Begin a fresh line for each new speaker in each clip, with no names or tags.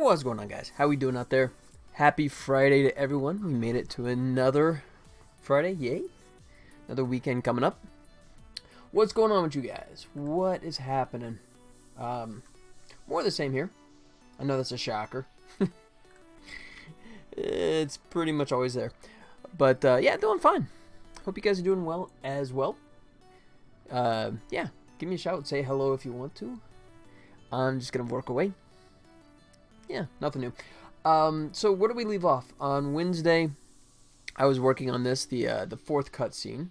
What's going on, guys? How we doing out there? Happy Friday to everyone. We made it to another Friday. Yay. Another weekend coming up. What's going on with you guys? What is happening? More of the same here. I know that's a shocker. It's pretty much always there. But, yeah, doing fine. Hope you guys are doing well as well. Yeah, give me a shout. Say hello if you want to. I'm just going to work away. Yeah, nothing new. So where do we leave off? On Wednesday, I was working on this, the fourth cutscene.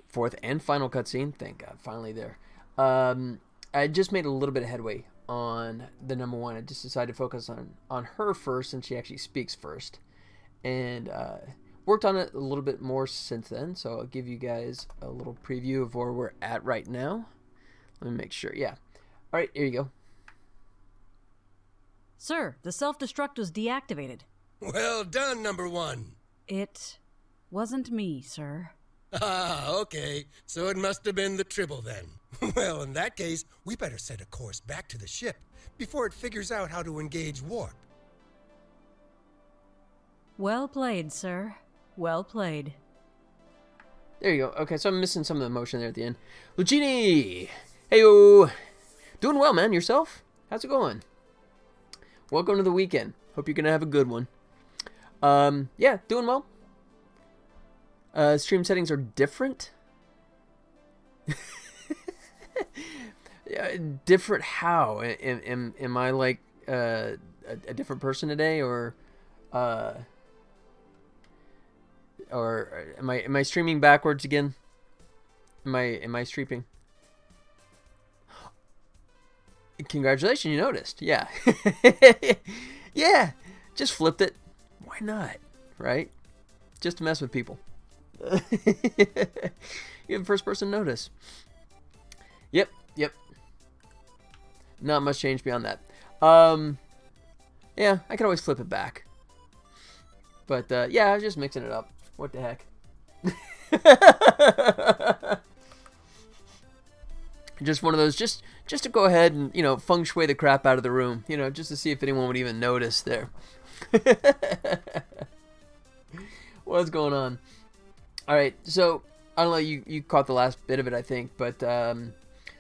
Fourth and final cutscene. Thank God, finally there. I just made a little bit of headway on the number one. I just decided to focus on her first, since she actually speaks first. And worked on it a little bit more since then, so I'll give you guys a little preview of where we're at right now. Let me make sure. Yeah. All right, here you go.
Sir, the self-destruct was deactivated.
Well done, number one.
It wasn't me, sir.
Ah, okay. So it must have been the Tribble then. Well, in that case, we better set a course back to the ship before it figures out how to engage warp.
Well played, sir. Well played.
There you go. Okay, so I'm missing some of the emotion there at the end. Lucini! Heyo! Doing well, man. Yourself? How's it going? Welcome to the weekend. Hope you're going to have a good one. Yeah, doing well. Stream settings are different. Yeah, different how? Am I like a different person today, or am I streaming backwards again? Am I streaming? Congratulations, you noticed. Yeah. Yeah, just flipped it. Why not? Right? Just to mess with people. You have first person notice. Yep. Not much change beyond that. Yeah, I can always flip it back. But yeah, I was just mixing it up. What the heck? Just one of those, just to go ahead and, feng shui the crap out of the room, just to see if anyone would even notice there. What's going on? All right, so I don't know, you caught the last bit of it, I think, but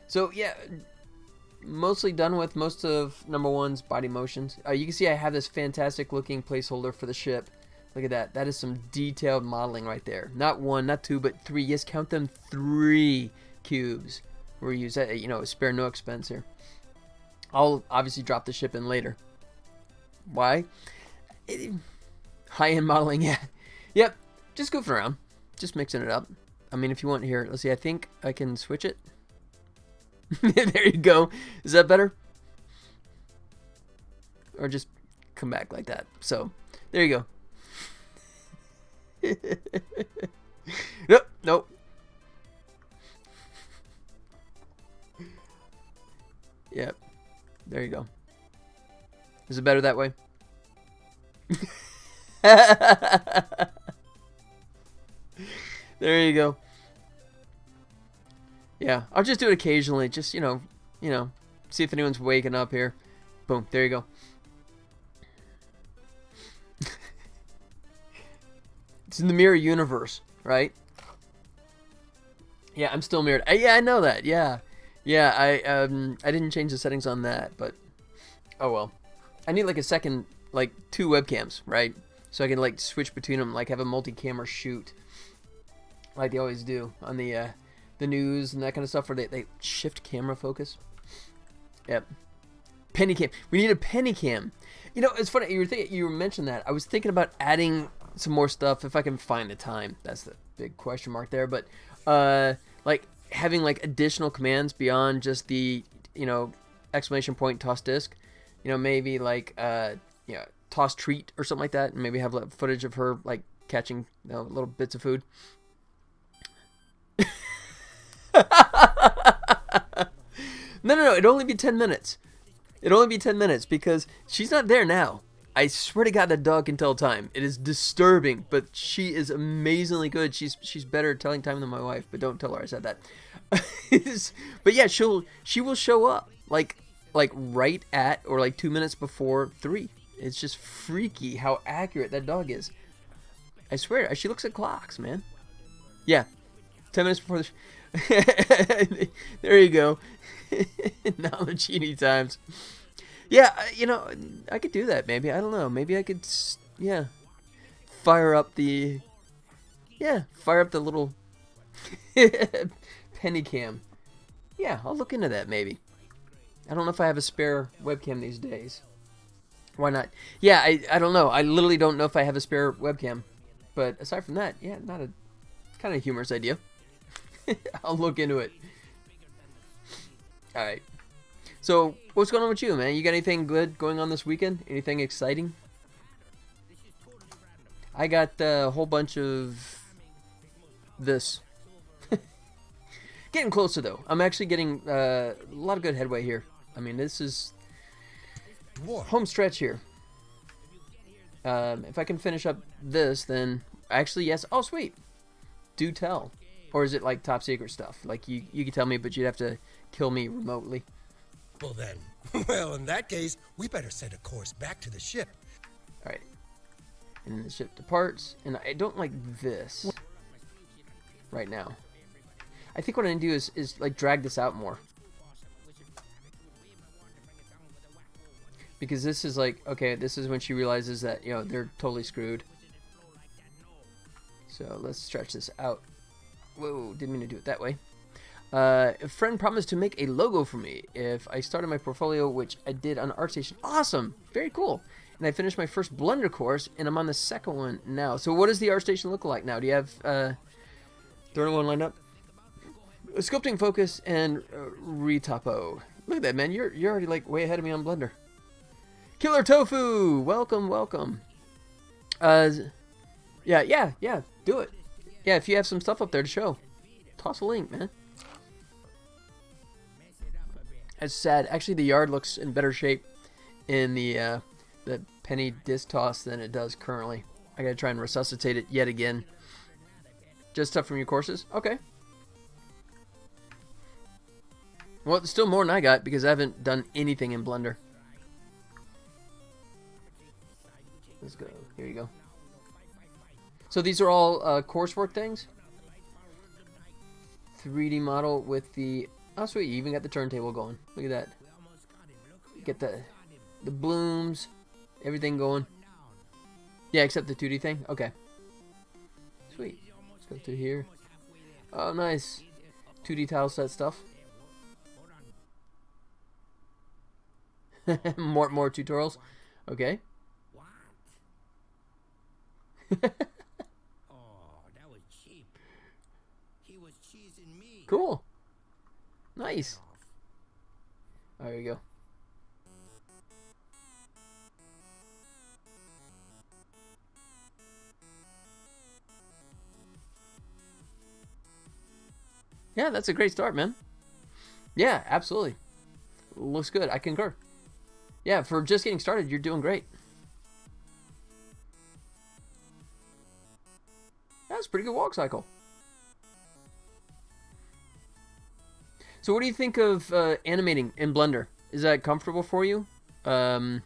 so yeah, mostly done with most of number one's body motions. You can see I have this fantastic looking placeholder for the ship. Look at that. That is some detailed modeling right there. Not one, not two, but three. Yes, count them, 3 cubes. We're using, spare no expense here. I'll obviously drop the ship in later. Why? High-end modeling, yeah. Yep, just goofing around. Just mixing it up. I mean, if you want here, let's see, I think I can switch it. There you go. Is that better? Or just come back like that. So, there you go. Nope. Yep. There you go. Is it better that way? There you go. Yeah, I'll just do it occasionally. Just, see if anyone's waking up here. Boom, there you go. It's in the mirror universe, right? Yeah, I'm still mirrored. Yeah, I know that. Yeah, I didn't change the settings on that, but oh well. I need like a second, like 2 webcams, right? So I can like switch between them, like have a multi-camera shoot, like they always do on the news and that kind of stuff, where they shift camera focus. Yep. Penny cam. We need a penny cam. It's funny. You mentioned that. I was thinking about adding some more stuff if I can find the time. That's the big question mark there. But like having like additional commands beyond just the exclamation point toss disc. Maybe like toss treat or something like that, and maybe have footage of her like catching little bits of food. No, it'd only be 10 minutes. It'd only be 10 minutes because she's not there now. I swear to God, that dog can tell time. It is disturbing, but she is amazingly good. She's better at telling time than my wife, but don't tell her I said that. But yeah, she will show up like like right at or like 2 minutes before 3. It's just freaky how accurate that dog is. I swear, she looks at clocks, man. Yeah, 10 minutes before the... There you go. Nalachini times. Yeah, you know, I could do that maybe. I don't know. Maybe I could, yeah, fire up the little penny cam. Yeah, I'll look into that maybe. I don't know if I have a spare webcam these days. Why not? Yeah, I don't know. I literally don't know if I have a spare webcam. But aside from that, yeah, not a kind of humorous idea. I'll look into it. All right. So, what's going on with you, man? You got anything good going on this weekend? Anything exciting? I got a whole bunch of this. Getting closer, though. I'm actually getting a lot of good headway here. I mean, this is home stretch here. If I can finish up this, then actually, yes. Oh, sweet. Do tell. Or is it like top secret stuff? Like you can tell me, but you'd have to kill me remotely.
Well then, well in that case, we better set a course back to the ship.
All right. And then the ship departs, and I don't like this right now. I think what I need to do is like drag this out more. Because this is like, okay, this is when she realizes that, you know, they're totally screwed. So let's stretch this out. Whoa, didn't mean to do it that way. A friend promised to make a logo for me if I started my portfolio, which I did on ArtStation. Awesome! Very cool. And I finished my first Blender course, and I'm on the second one now. So what does the ArtStation look like now? Do you have third one lined up? Sculpting Focus and Retopo. Look at that, man. You're already like way ahead of me on Blender. Killer Tofu! Welcome, welcome. Yeah, do it. Yeah, if you have some stuff up there to show, toss a link, man. That's sad. Actually, the yard looks in better shape in the penny disc toss than it does currently. I gotta try and resuscitate it yet again. Just stuff from your courses? Okay. Well, it's still more than I got because I haven't done anything in Blender. Let's go. Here you go. So these are all coursework things. 3D model with the... Oh, sweet. You even got the turntable going. Look at that. Get the blooms. Everything going. Yeah, except the 2D thing. Okay. Sweet. Let's go through here. Oh, nice. 2D tile set stuff. more tutorials. Okay. Cool. Nice. There you go. Yeah, that's a great start, man. Yeah, absolutely. Looks good. I concur. Yeah, for just getting started, you're doing great. That's a pretty good walk cycle. So what do you think of animating in Blender? Is that comfortable for you? Is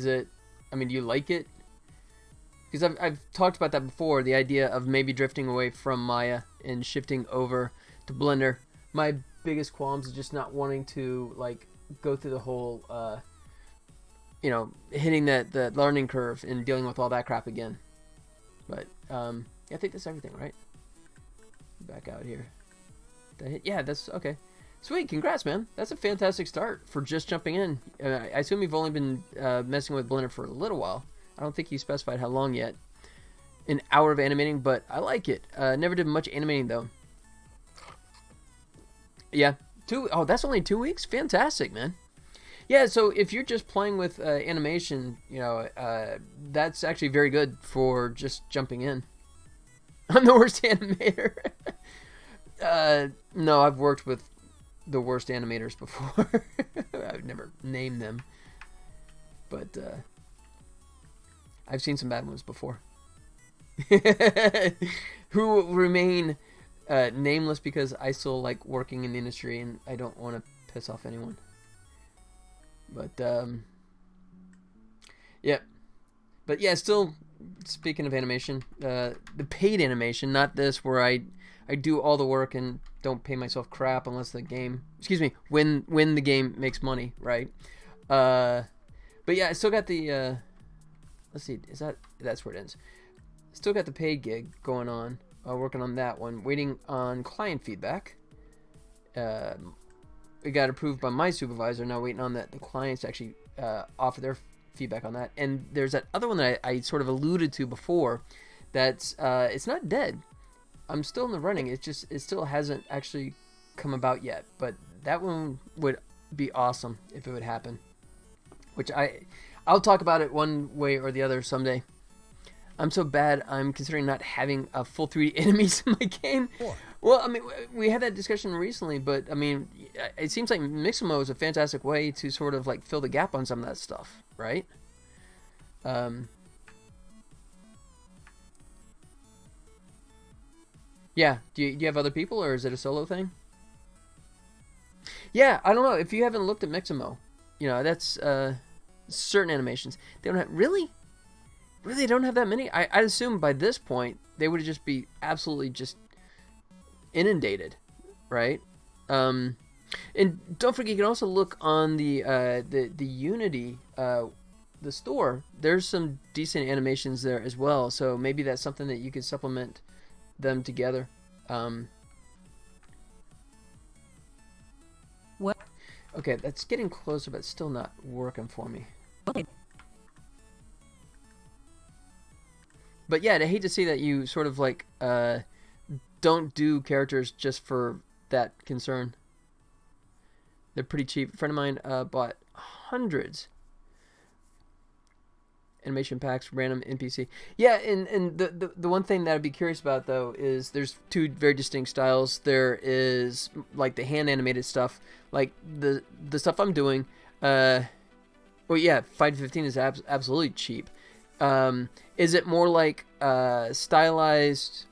it, I mean, do you like it? Because I've talked about that before, the idea of maybe drifting away from Maya and shifting over to Blender. My biggest qualms is just not wanting to, like, go through the whole, you know, hitting the learning curve and dealing with all that crap again. But, I think that's everything, right? Back out here. Yeah, that's okay. Sweet, congrats, man. That's a fantastic start for just jumping in. I assume you've only been messing with Blender for a little while. I don't think you specified how long yet. An hour of animating, but I like it. Never did much animating, though. Yeah, oh, that's only 2 weeks? Fantastic, man. Yeah, so if you're just playing with animation, you know, that's actually very good for just jumping in. I'm the worst animator. No, I've worked with the worst animators before. I've never named them. But, I've seen some bad ones before. Who will remain nameless because I still like working in the industry and I don't want to piss off anyone. But yeah, but yeah, still. Speaking of animation, the paid animation, not this where I do all the work and don't pay myself crap unless the game, when the game makes money, right? But yeah, I still got the let's see, that's where it ends. Still got the paid gig going on, working on that one, waiting on client feedback. It got approved by my supervisor. Now waiting on the clients to actually offer their feedback on that. And there's that other one that I sort of alluded to before. That's it's not dead. I'm still in the running. It still hasn't actually come about yet. But that one would be awesome if it would happen. Which I'll talk about it one way or the other someday. I'm so bad, I'm considering not having a full 3D enemies in my game.
What?
Well, I mean, we had that discussion recently, but, I mean, it seems like Mixamo is a fantastic way to sort of, like, fill the gap on some of that stuff, right? Yeah, do you have other people, or is it a solo thing? Yeah, I don't know. If you haven't looked at Mixamo, that's certain animations. They don't have... Really, they don't have that many? I'd assume by this point, they would just be absolutely just inundated, right? And don't forget, you can also look on the Unity, the store. There's some decent animations there as well, so maybe that's something that you could supplement them together.
What?
Okay, that's getting closer, but still not working for me.
Okay.
But yeah, I hate to see that you sort of like don't do characters just for that concern. They're pretty cheap. A friend of mine bought hundreds animation packs, random NPC. Yeah, and the one thing that I'd be curious about though is there's two very distinct styles. There is like the hand animated stuff, like the stuff I'm doing. Well, yeah, 5 to 15 is absolutely cheap. Is it more like stylized,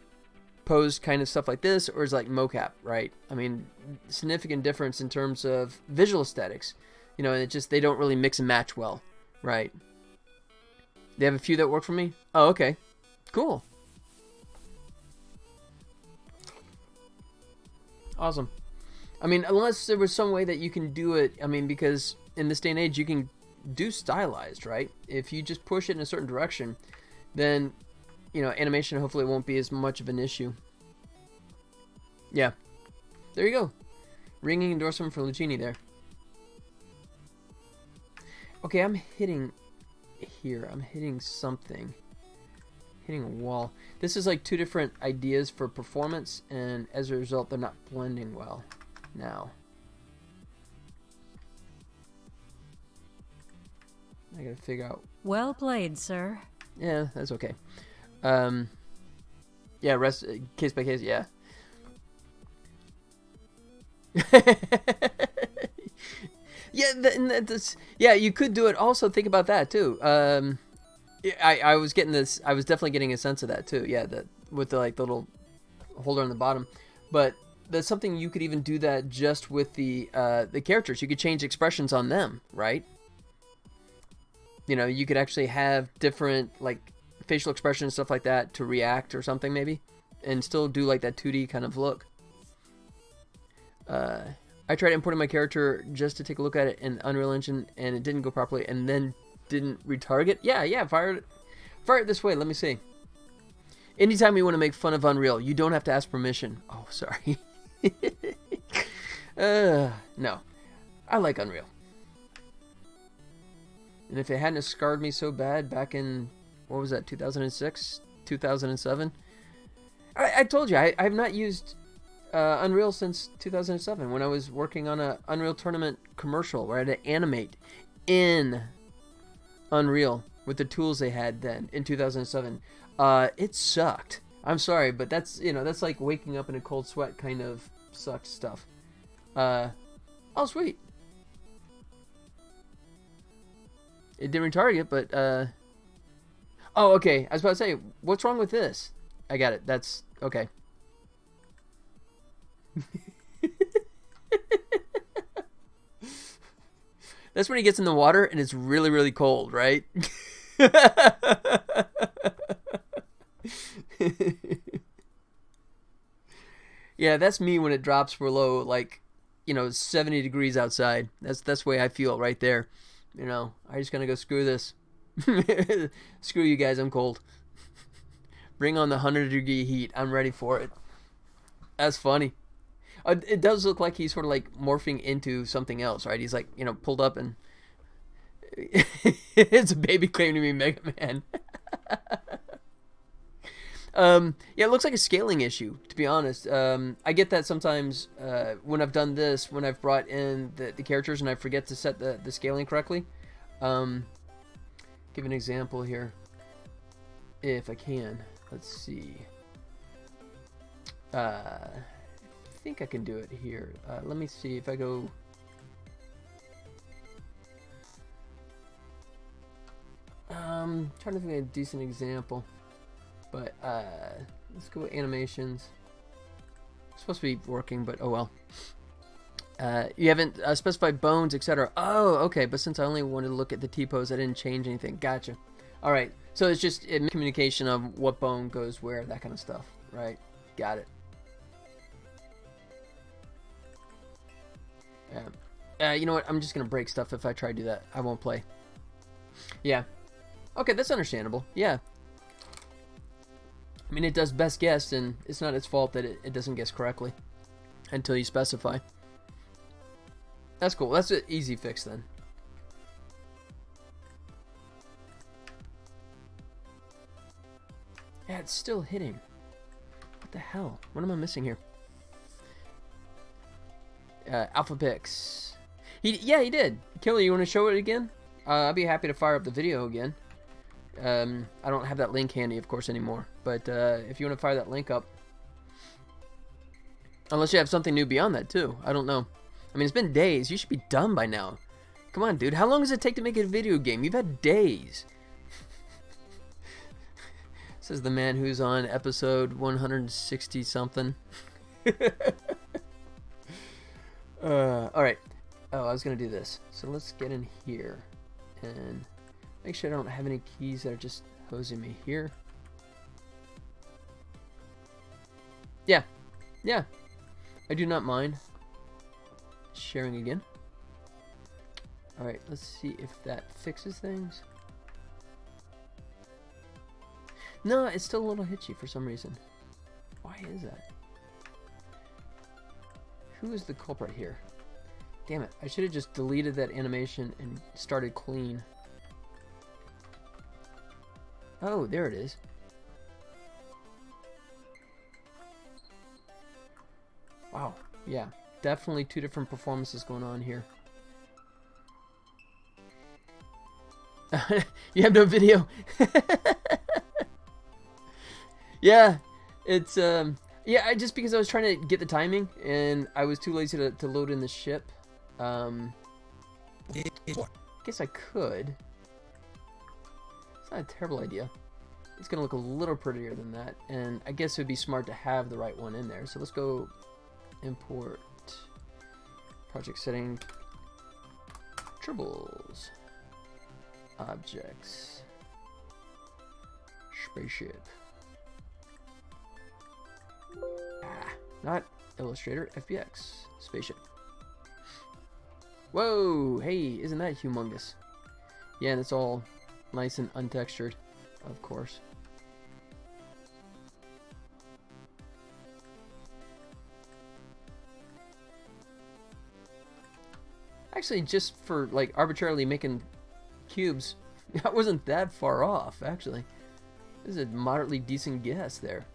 posed kind of stuff like this, or is it like mocap, right? I mean, significant difference in terms of visual aesthetics. And it just, they don't really mix and match well, right? They have a few that work for me? Oh, okay. Cool. Awesome. I mean, unless there was some way that you can do it, I mean, because in this day and age, you can do stylized, right? If you just push it in a certain direction, then animation hopefully won't be as much of an issue. Yeah, there you go. Ringing endorsement for Lucchini there. Okay, I'm hitting here. I'm hitting something. Hitting a wall. This is like two different ideas for performance, and as a result, they're not blending well now. I gotta figure out.
Well played, sir.
Yeah, that's okay. Yeah, rest case by case. Yeah. Yeah, you could do it. Also, think about that too. I was getting this. I was definitely getting a sense of that too. Yeah, with the like the little holder on the bottom, but that's something you could even do that just with the characters. You could change expressions on them, right? You could actually have different like facial expressions and stuff like that to react or something maybe, and still do like that 2D kind of look. I tried importing my character just to take a look at it in Unreal Engine, and it didn't go properly, and then didn't retarget. Yeah, fire it this way. Let me see. Anytime you want to make fun of Unreal, you don't have to ask permission. Oh, sorry. No, I like Unreal. And if it hadn't scarred me so bad back in, what was that, 2006, 2007? I told you, I have not used Unreal since 2007 when I was working on a Unreal Tournament commercial where I had to animate in Unreal with the tools they had then in 2007. It sucked. I'm sorry, but that's like waking up in a cold sweat kind of sucked stuff. Oh, sweet. It didn't retarget, but oh, okay. I was about to say, what's wrong with this? I got it. That's okay. That's when he gets in the water and it's really, really cold, right? Yeah, that's me when it drops below, like, 70 degrees outside. That's the way I feel right there. I just gonna go screw this. Screw you guys, I'm cold. Bring on the 100-degree heat. I'm ready for it. That's funny. It does look like he's sort of like morphing into something else, right? He's like, pulled up and it's a baby claim to be Mega Man. Yeah, it looks like a scaling issue, to be honest. I get that sometimes when I've done this, when I've brought in the characters and I forget to set the scaling correctly. Give an example here, if I can. Let's see. I think I can do it here. Let me see if I go... trying to think of a decent example. But let's go with animations. It's supposed to be working, but oh well. You haven't specified bones, etc. Oh, okay. But since I only wanted to look at the T-pose, I didn't change anything. Gotcha. All right. So it's just communication of what bone goes where, that kind of stuff, right? Got it. You know what? I'm just gonna break stuff if I try to do that. I won't play. Yeah. Okay, that's understandable. Yeah. I mean, it does best guess, and it's not its fault that it doesn't guess correctly until you specify. That's cool. That's an easy fix then. Yeah, it's still hitting. What the hell? What am I missing here? Alpha Pix. Yeah, he did. Killer, you want to show it again? I'd be happy to fire up the video again. I don't have that link handy, of course, anymore. But if you want to fire that link up. Unless you have something new beyond that, too. I don't know. I mean, it's been days. You should be done by now. Come on, dude. How long does it take to make a video game? You've had days. Says the man who's on episode 160-something. Alright. Oh, I was going to do this. So let's get in here. And make sure I don't have any keys that are just hosing me here. Yeah. Yeah. I do not mind sharing again. Alright, let's see if that fixes things. No, it's still a little hitchy for some reason. Why is that? Who is the culprit here? Damn it, I should have just deleted that animation and started clean. Oh, there it is. Wow, yeah, definitely two different performances going on here. You have no video. Yeah, it's yeah, just because I was trying to get the timing and I was too lazy to load in the ship. Guess I could. It's not a terrible idea. It's gonna look a little prettier than that, and I guess it would be smart to have the right one in there. So let's go import project setting, tribbles, objects, spaceship. Not Illustrator, FBX, spaceship. Whoa, hey, isn't that humongous? Yeah, and it's all nice and untextured, of course. Actually, just for like arbitrarily making cubes, I wasn't that far off, actually. This is a moderately decent guess there.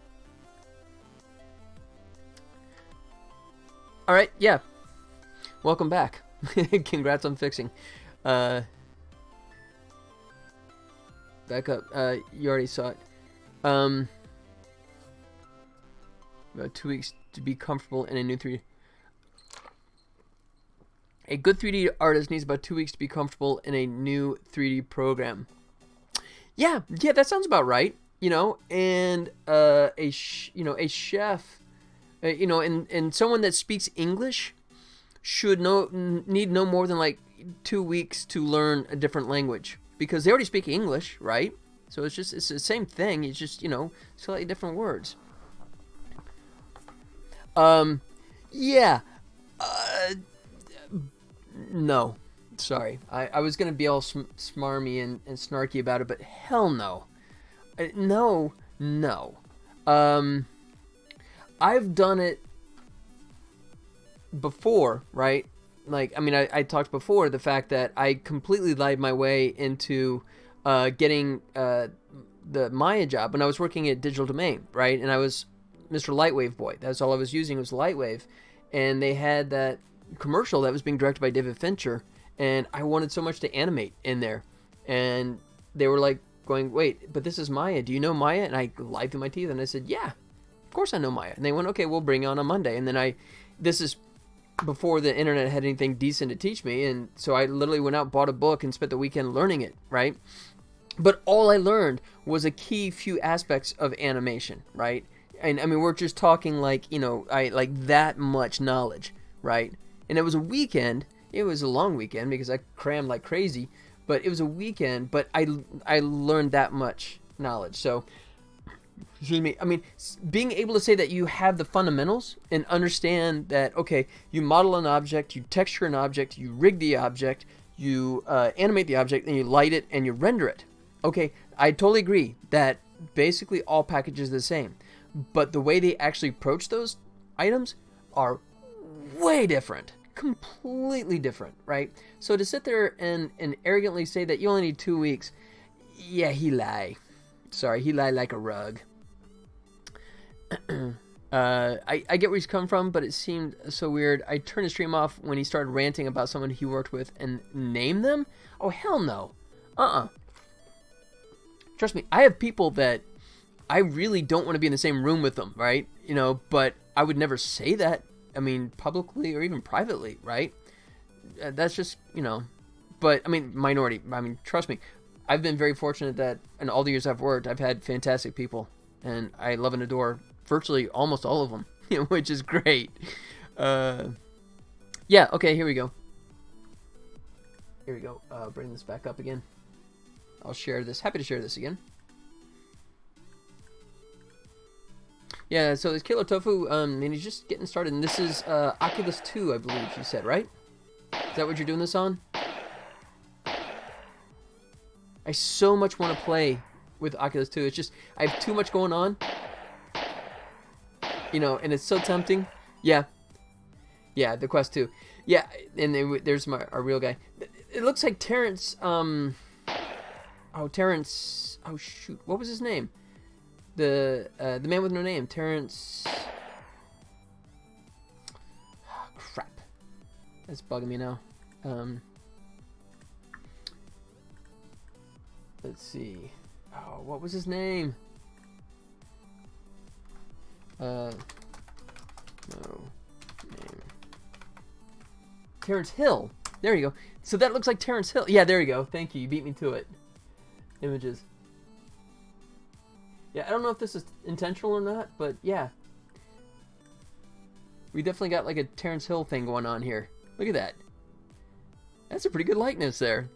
Alright, yeah. Welcome back. Congrats on fixing. Back up. You already saw it. About 2 weeks to be comfortable in a new 3D. A good 3D artist needs about 2 weeks to be comfortable in a new 3D program. Yeah, that sounds about right. You know, and a chef. And someone that speaks English should need no more than like 2 weeks to learn a different language because they already speak English, right? So it's the same thing. It's just, slightly different words. Yeah. No. Sorry. I was going to be all smarmy and snarky about it, but hell no. No. I've done it before, right? Like, I mean, I talked before the fact that I completely lied my way into getting the Maya job when I was working at Digital Domain, right? And I was Mr. Lightwave Boy. That's all I was using was Lightwave. And they had that commercial that was being directed by David Fincher, and I wanted so much to animate in there. And they were like going, wait, but this is Maya. Do you know Maya? And I lied through my teeth, and I said, yeah, of course I know Maya. And they went, okay, we'll bring you on Monday. And then this is before the internet had anything decent to teach me, and so I literally went out, bought a book, and spent the weekend learning it, right? But all I learned was a key few aspects of animation, right? And I mean, we're just talking like, I like that much knowledge, right? And it was a weekend. It was a long weekend because I crammed like crazy, but it was a weekend, but I learned that much knowledge. So, excuse me, I mean, being able to say that you have the fundamentals and understand that, okay, you model an object, you texture an object, you rig the object, you animate the object, and you light it, and you render it. Okay, I totally agree that basically all packages are the same. But the way they actually approach those items are way different. Completely different, right? So to sit there and arrogantly say that you only need 2 weeks, yeah, he lie. Sorry, he lie like a rug. I get where he's come from, but it seemed so weird. I turned the stream off when he started ranting about someone he worked with and named them. Oh, hell no. Trust me, I have people that I really don't want to be in the same room with them, right? But I would never say that. I mean, publicly or even privately, right? That's just, but I mean, minority. I mean, trust me, I've been very fortunate that in all the years I've worked, I've had fantastic people, and I love and adore virtually almost all of them, which is great. Yeah, okay, here we go. Bring this back up again. I'll share this. Happy to share this again. Yeah, so it's Killer Tofu, and he's just getting started, and this is Oculus 2, I believe you said, right? Is that what you're doing this on? I so much want to play with Oculus 2. It's just, I have too much going on. And it's so tempting. Yeah, the Quest 2. Yeah, and there's our real guy. It looks like Terrence, Terrence, oh shoot, what was his name? The man with no name, Terrence. Oh, crap, that's bugging me now. Let's see. Oh, what was his name? No name. Terrence Hill. There you go. So that looks like Terrence Hill. Yeah, there you go. Thank you. You beat me to it. Images. Yeah, I don't know if this is intentional or not, but yeah. We definitely got like a Terrence Hill thing going on here. Look at that. That's a pretty good likeness there.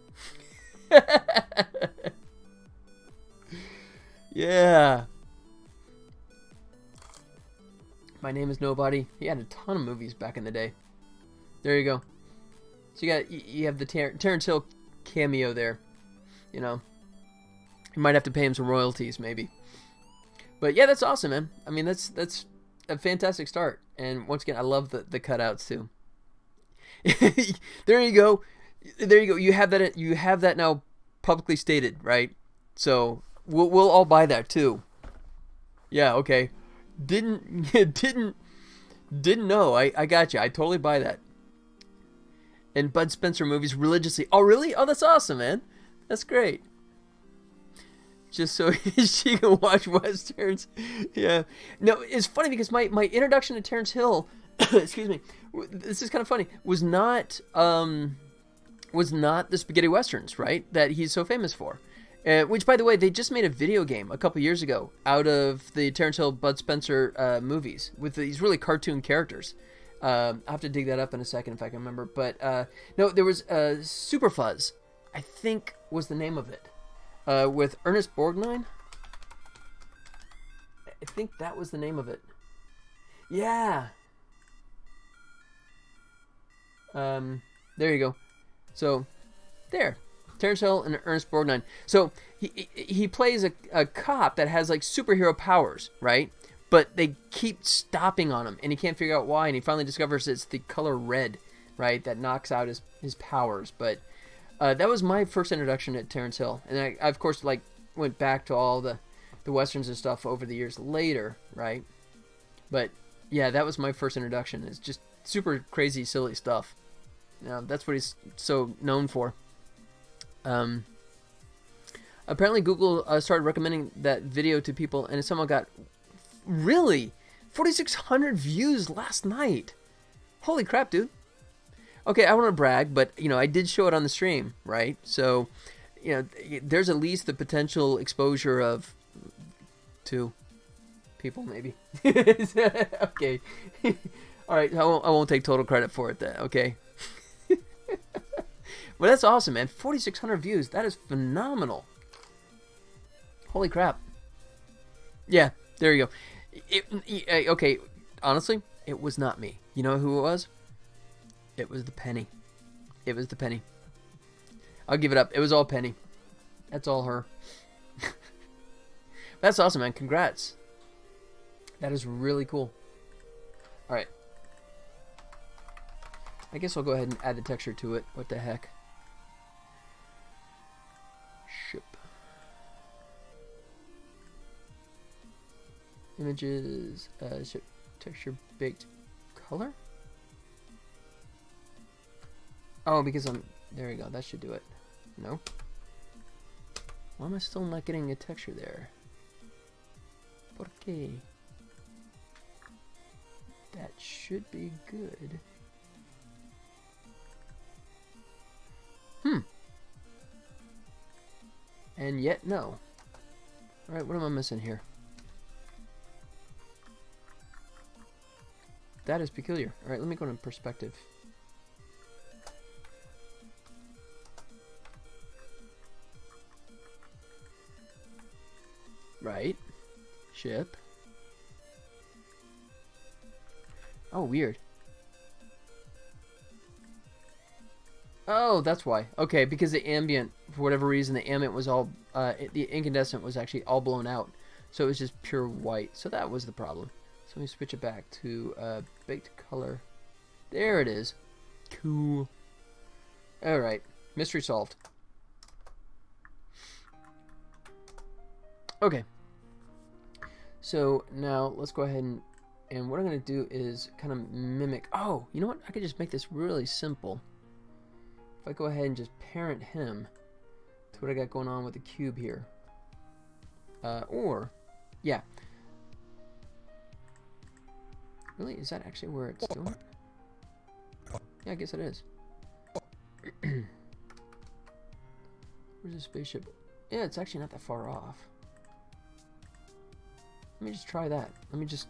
Yeah. My Name is Nobody. He had a ton of movies back in the day. There you go. So you have the Terrence Hill cameo there. You might have to pay him some royalties, maybe. But yeah, that's awesome, man. I mean, that's a fantastic start. And once again, I love the cutouts too. There you go. There you go. You have that now publicly stated, right? So we'll all buy that too. Yeah. Okay. Didn't know. I got you. I totally buy that. And Bud Spencer movies religiously. Oh, really? Oh, that's awesome, man. That's great. Just so she can watch Westerns. Yeah. No, it's funny because my introduction to Terrence Hill, excuse me, this is kind of funny, was not the spaghetti westerns, right? That he's so famous for. Which, by the way, they just made a video game a couple years ago out of the Terrence Hill, Bud Spencer movies with these really cartoon characters. I'll have to dig that up in a second if I can remember. But no, there was Super Fuzz, I think was the name of it, with Ernest Borgnine. I think that was the name of it. Yeah. There you go. So, there. Terrence Hill and Ernest Borgnine. So, he plays a cop that has, like, superhero powers, right? But they keep stopping on him, and he can't figure out why, and he finally discovers it's the color red, right, that knocks out his powers. But that was my first introduction to Terrence Hill. And I of course, like, went back to all the Westerns and stuff over the years later, right? But, yeah, that was my first introduction. It's just super crazy, silly stuff. That's what he's so known for. Apparently Google started recommending that video to people, and it somehow got really 4,600 views last night. Holy crap, dude. Okay, I want to brag, but I did show it on the stream, right? So there's at least the potential exposure of 2 people, maybe. Okay. All right, I won't take total credit for it then, okay? Well, that's awesome, man. 4,600 views. That is phenomenal. Holy crap. Yeah, there you go. Okay, honestly, it was not me. You know who it was? It was the penny. It was the penny. I'll give it up. It was all Penny. That's all her. That's awesome, man. Congrats. That is really cool. All right. I guess I'll go ahead and add the texture to it. What the heck? Ship. Images. Ship texture baked color. Oh, because there we go. That should do it. No. Why am I still not getting a texture there? ¿Por qué? That should be good. And yet, no. Alright, what am I missing here? That is peculiar. Alright, let me go to perspective. Right. Ship. Oh, weird. Oh, that's why. Okay, because the ambient, for whatever reason, the ambient was all, the incandescent was actually all blown out. So it was just pure white. So that was the problem. So let me switch it back to baked color. There it is. Cool. Alright. Mystery solved. Okay. So now let's go ahead and what I'm going to do is kind of mimic. Oh, you know what? I could just make this really simple. If I go ahead and just parent him to what I got going on with the cube here. Yeah. Really? Is that actually where it's doing it? Yeah, I guess it is. Where's the spaceship? Yeah, it's actually not that far off. Let me just try that. Let me just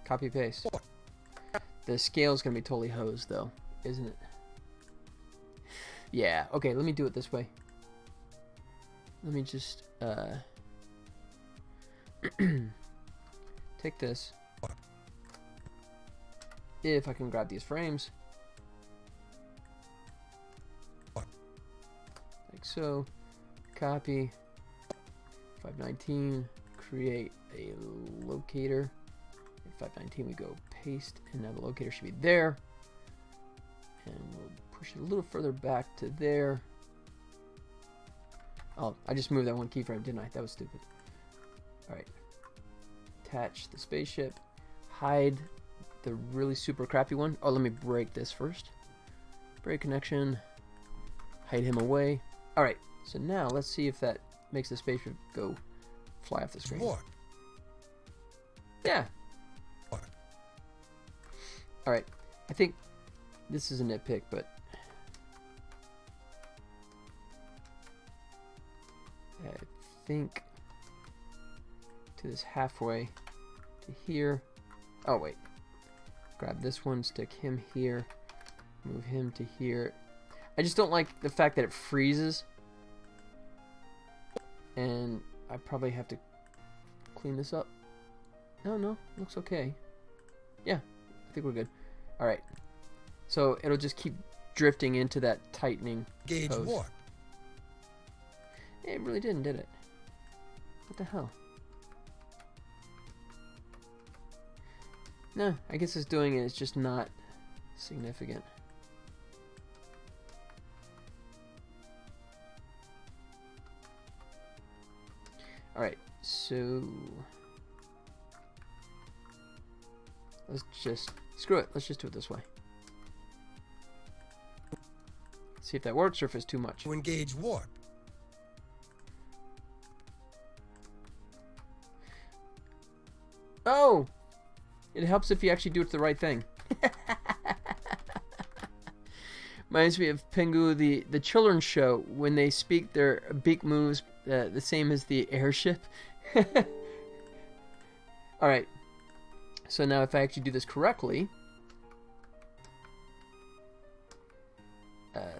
copy paste. The scale is going to be totally hosed though, isn't it? Yeah, okay, let me do it this way. Let me just take this. If I can grab these frames. Like so. Copy. 519. Create a locator. At 519 we go paste, and now the locator should be there. And we'll push it a little further back to there. Oh, I just moved that one keyframe, didn't I? That was stupid. Alright. Attach the spaceship. Hide the really super crappy one. Oh, let me break this first. Break connection. Hide him away. Alright, so now let's see if that makes the spaceship go fly off the screen.
More.
Yeah. Alright, I think this is a nitpick, but I think to this halfway to here. Oh, wait. Grab this one, stick him here, move him to here. I just don't like the fact that it freezes. And I probably have to clean this up. No, looks okay. Yeah, I think we're good. Alright. So it'll just keep drifting into that tightening
Gauge
pose.
warp.
It really didn't, did it? What the hell? No, I guess it's doing it. It's just not significant. Alright, so let's just screw it. Let's just do it this way. See if that works or if it's too much.
To engage warp.
Oh! It helps if you actually do it the right thing. Reminds me of Pingu, the children's show, when they speak their beak moves the same as the airship. Alright. So now if I actually do this correctly...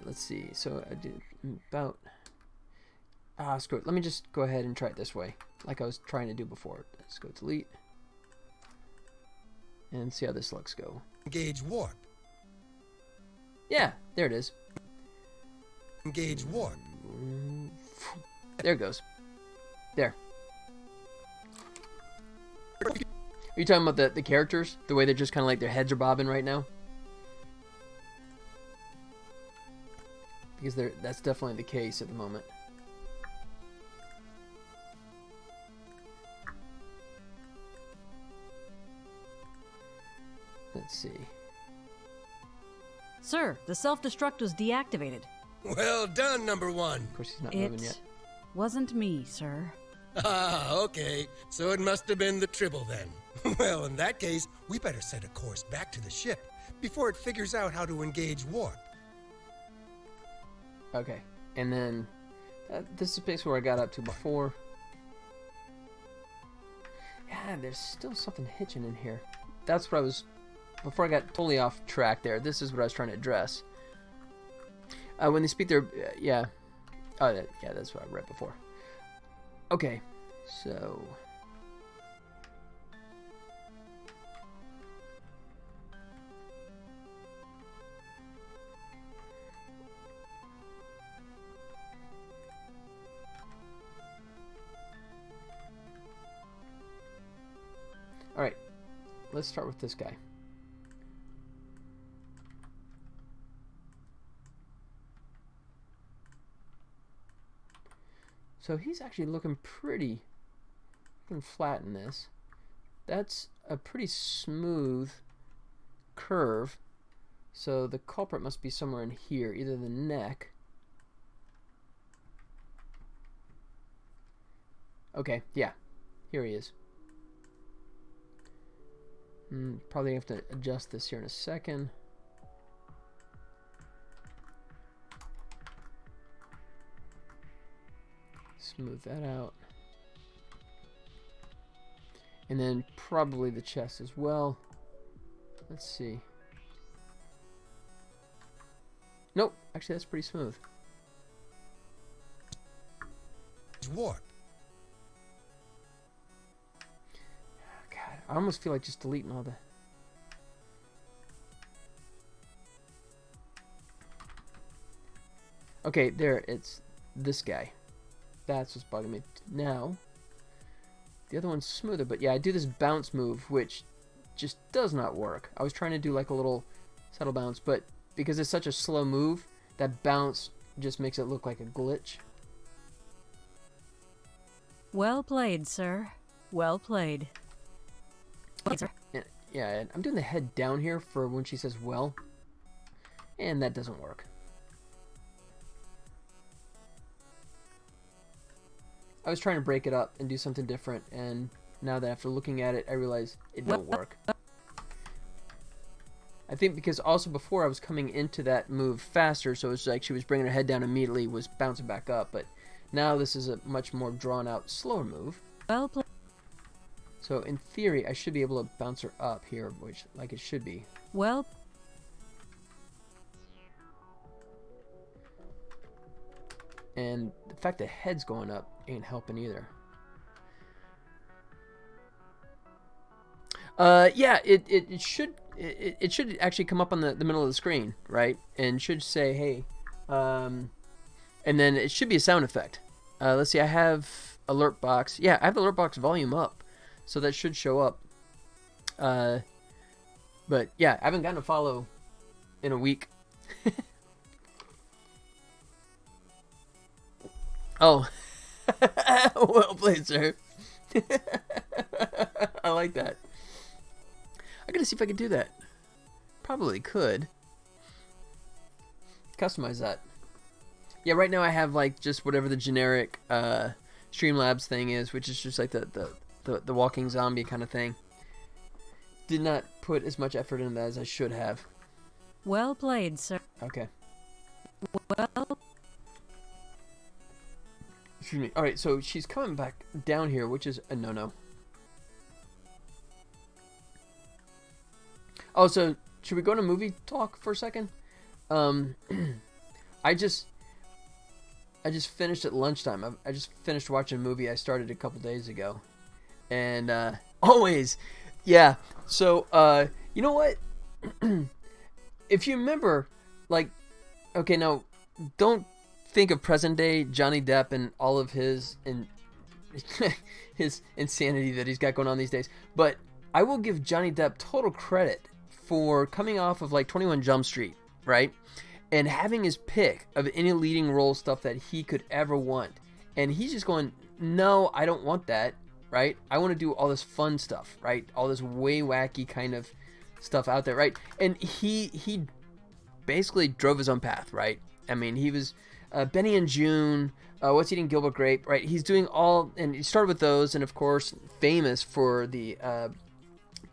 let's see. So I did about... screw it. Let me just go ahead and try it this way. Like I was trying to do before. Let's go delete. And see how this looks go.
Engage warp.
Yeah, there it is.
Engage warp.
There it goes. There. Are you talking about the characters? The way they're just kind of like their heads are bobbing right now? Because that's definitely the case at the moment. Let's see.
Sir, the self-destruct was deactivated.
Well done, number one.
Of course, he's not moving yet.
It wasn't me, sir.
Ah, okay. So it must have been the Tribble then. Well, in that case, we better set a course back to the ship before it figures out how to engage warp.
Okay, and then this is basically where I got up to before. Yeah, there's still something hitching in here. That's what I was... Before I got totally off track there, this is what I was trying to address. When they speak their... yeah. Oh, yeah, that's what I read before. Okay, so... Alright, let's start with this guy. So he's actually looking pretty flat in this. That's a pretty smooth curve. So the culprit must be somewhere in here, either the neck. Okay, yeah, here he is. Probably have to adjust this here in a second. Smooth that out. And then probably the chest as well. Let's see. Nope, actually that's pretty smooth.
Warp.
God, I almost feel like just deleting all the... Okay, there, it's this guy. That's what's bugging me. Now, the other one's smoother, but yeah, I do this bounce move, which just does not work. I was trying to do like a little subtle bounce, but because it's such a slow move, that bounce just makes it look like a glitch.
Well played, sir. Well played. Okay, sir.
Yeah, I'm doing the head down here for when she says well, and that doesn't work. I was trying to break it up and do something different, and now that after looking at it, I realize it don't work. I think because also before I was coming into that move faster, so it's like she was bringing her head down immediately, was bouncing back up, but now this is a much more drawn out, slower move.
Well played.
So in theory, I should be able to bounce her up here, which like it should be.
Well,
And the fact the head's going up ain't helping either. Yeah, it should actually come up on the middle of the screen, right? And should say, hey, and then it should be a sound effect. Let's see, I have alert box. Yeah, I have the alert box volume up, so that should show up. But yeah, I haven't gotten a follow in a week. Oh, well played, sir. I like that. I gotta see if I can do that. Probably could. Customize that. Yeah, right now I have like just whatever the generic Streamlabs thing is, which is just like the walking zombie kind of thing. Did not put as much effort into that as I should have.
well played, sir.
Okay.
Well,
Excuse me. Alright, so she's coming back down here, which is a no-no. Oh, so should we go to movie talk for a second? I just finished at lunchtime. I just finished watching a movie I started a couple days ago. And always, yeah. So you know what? If you remember, like, okay, now don't think of present day Johnny Depp and all of his his insanity that he's got going on these days. But I will give Johnny Depp total credit for coming off of like 21 Jump Street, right? And having his pick of any leading role stuff that he could ever want. And he's just going, no, I don't want that, right? I want to do all this fun stuff, right? All this way wacky kind of stuff out there, right? And he basically drove his own path, right? I mean, he was Benny and June, What's Eating Gilbert Grape, right? He's doing all, and he started with those, and of course, famous for the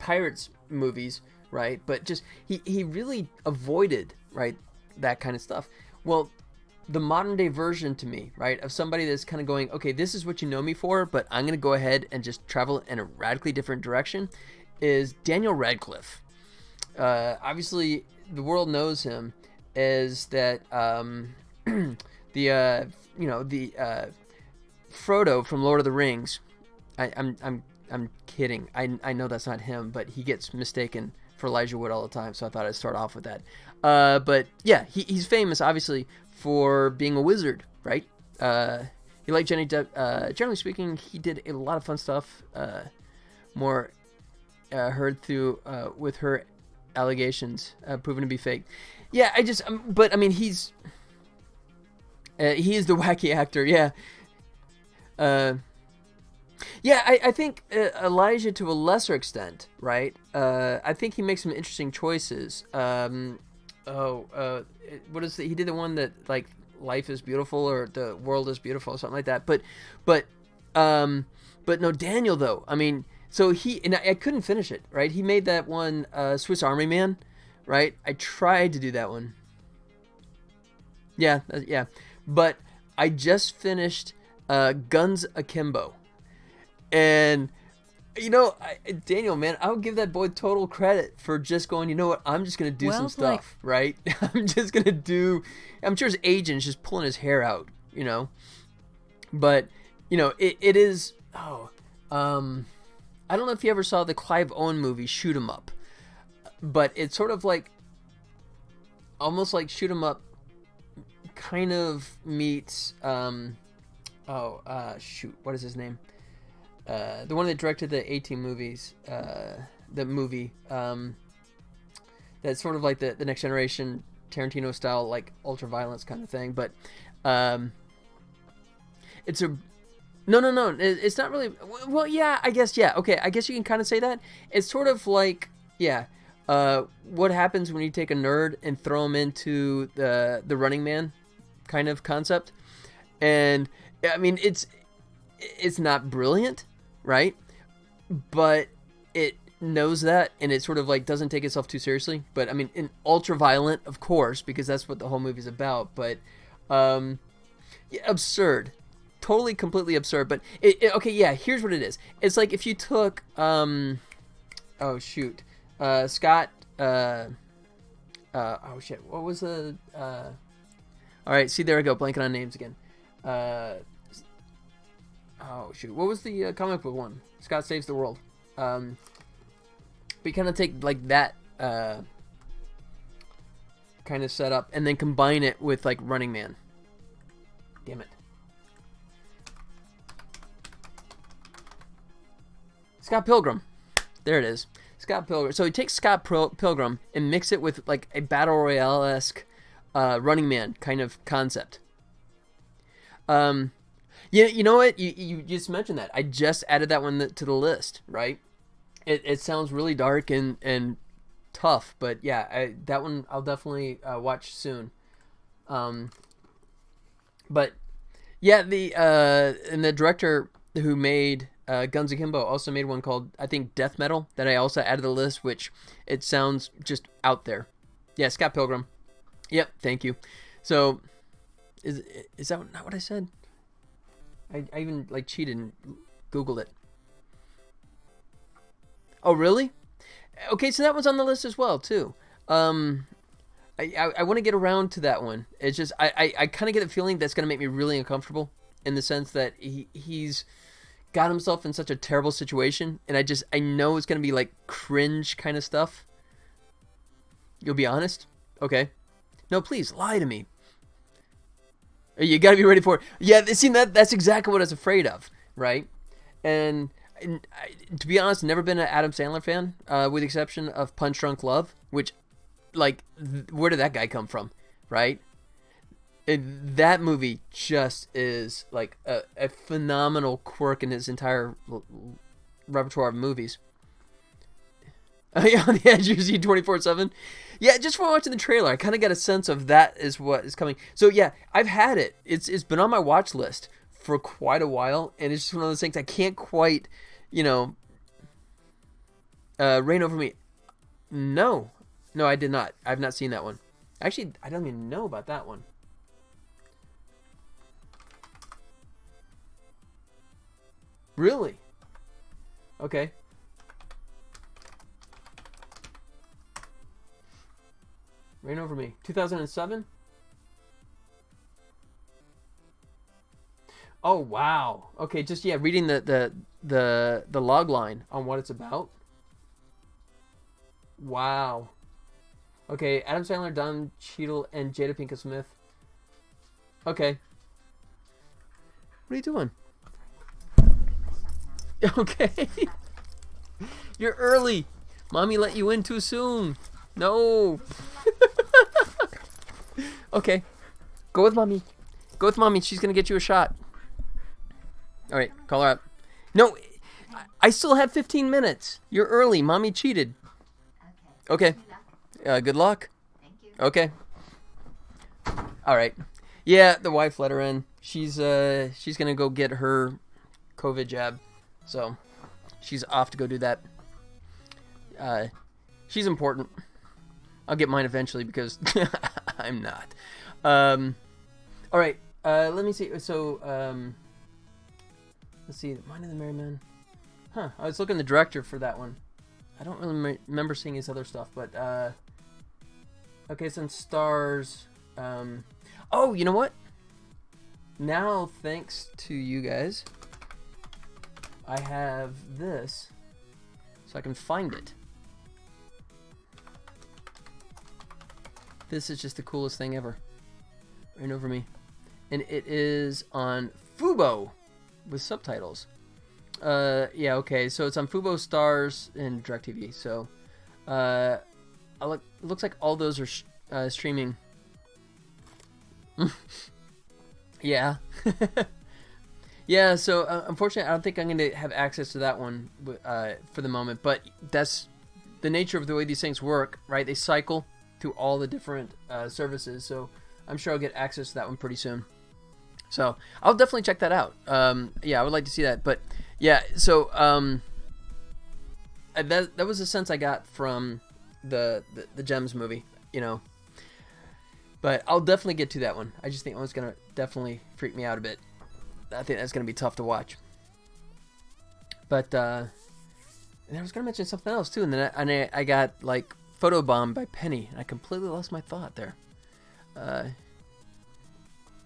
Pirates movies, right? But just, he really avoided, right, that kind of stuff. Well, the modern day version to me, right, of somebody that's kind of going, okay, this is what you know me for, but I'm going to go ahead and just travel in a radically different direction, is Daniel Radcliffe. Obviously, the world knows him as that, the Frodo from Lord of the Rings. I'm kidding. I know that's not him, but he gets mistaken for Elijah Wood all the time, so I thought I'd start off with that. But yeah, he's famous obviously for being a wizard, right? He liked Johnny Depp. Generally speaking, he did a lot of fun stuff. More heard through with her allegations proven to be fake. Yeah, but I mean, he is the wacky actor. Yeah. Yeah, I think Elijah to a lesser extent, right? I think he makes some interesting choices. What is he did the one that like life is beautiful or the world is beautiful or something like that. But no, Daniel though. I mean, so and I couldn't finish it, right? He made that one Swiss Army Man, right? I tried to do that one. Yeah, yeah. But I just finished Guns Akimbo. And, you know, Daniel, man, I'll give that boy total credit for just going, you know what, I'm just going to do some stuff, right? I'm just going to I'm sure his agent's just pulling his hair out, you know? But, you know, it is, I don't know if you ever saw the Clive Owen movie, Shoot 'Em Up. But it's sort of like, almost like Shoot 'Em Up kind of meets, shoot, what is his name? The one that directed the 18 movies, the movie, that's sort of like the Next Generation Tarantino style, like ultra violence kind of thing. But it's no, it's not really. Well, yeah, I guess, yeah, okay, I guess you can kind of say that. It's sort of like, yeah, what happens when you take a nerd and throw him into the Running Man kind of concept, and I mean it's not brilliant, right? But it knows that, and it sort of like doesn't take itself too seriously. But I mean, in ultra violent, of course, because that's what the whole movie's about. But yeah, absurd, totally completely absurd. But okay, yeah. Here's what it is. It's like if you took oh shoot, Scott. Oh shit. What was the? All right. See, there I go. Blanking on names again. Oh shoot. What was the comic book one? Scott Saves the World. But you kind of take like that kind of setup and then combine it with like Running Man. Damn it. Scott Pilgrim. There it is. Scott Pilgrim. So he takes Scott Pilgrim and mix it with like a Battle Royale-esque Running Man kind of concept. You know what? You just mentioned that. I just added that one to the list, right? It sounds really dark and tough, but yeah, that one I'll definitely watch soon. But yeah, and the director who made Guns Akimbo also made one called, I think, Death Metal, that I also added to the list, which it sounds just out there. Yeah, Scott Pilgrim. Yep, thank you. So, is that not what I said? I even like cheated and Googled it. Oh, really? Okay, so that one's on the list as well, too. I want to get around to that one. It's just, I kind of get the feeling that's going to make me really uncomfortable in the sense that he's got himself in such a terrible situation, and I know it's going to be like cringe kind of stuff. You'll be honest? Okay. No, please, lie to me. You got to be ready for it. Yeah, see, that's exactly what I was afraid of, right? And to be honest, never been an Adam Sandler fan, with the exception of Punch Drunk Love, which, like, where did that guy come from, right? That movie just is, like, a phenomenal quirk in his entire repertoire of movies. On the edge, you see 24/7. Yeah, just from watching the trailer, I kind of got a sense of that is what is coming. So yeah, I've had it. It's been on my watch list for quite a while, and it's just one of those things I can't quite, reign over me. No, I did not. I've not seen that one. Actually, I don't even know about that one. Really? Okay. Reign Over Me. 2007? Oh, wow. Okay, just, yeah, reading the log line on what it's about. Wow. Okay, Adam Sandler, Don Cheadle, and Jada Pinkett Smith. Okay. What are you doing? Okay. You're early. Mommy let you in too soon. No. Okay. Go with mommy. Go with mommy. She's going to get you a shot. All right. Call her up. No. I still have 15 minutes. You're early. Mommy cheated. Okay. Good luck.
Thank you.
Okay. All right. Yeah, the wife let her in. She's going to go get her COVID jab. So, she's off to go do that. She's important. I'll get mine eventually because I'm not. All right. Let me see. So, let's see. Mind of the Merry Men. Huh. I was looking at the director for that one. I don't really remember seeing his other stuff, but okay. Some stars. Oh, you know what? Now, thanks to you guys, I have this, so I can find it. This is just the coolest thing ever. Reign Over Me. And it is on Fubo with subtitles. Yeah, okay. So it's on Fubo, Stars, and DirecTV. So it looks like all those are streaming. Yeah. Yeah, so unfortunately, I don't think I'm going to have access to that one for the moment. But that's the nature of the way these things work, right? They cycle through all the different services, so I'm sure I'll get access to that one pretty soon. So I'll definitely check that out. Yeah, I would like to see that. But yeah, so that was the sense I got from the Gems movie, But I'll definitely get to that one. I just think that one's gonna definitely freak me out a bit. I think that's gonna be tough to watch. But and I was gonna mention something else too, and then I got like photobombed by Penny, and I completely lost my thought there.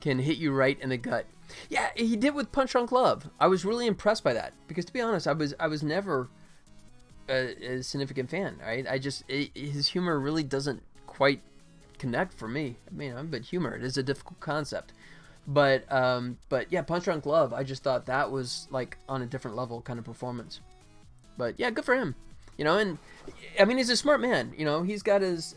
Can hit you right in the gut. Yeah, he did with Punch Drunk Love. I was really impressed by that because, to be honest, I was never a significant fan. Right? His humor really doesn't quite connect for me. I mean, I'm a bit humor. It is a difficult concept, but yeah, Punch Drunk Love. I just thought that was like on a different level kind of performance. But yeah, good for him. You know, and I mean, he's a smart man. You know, he's got his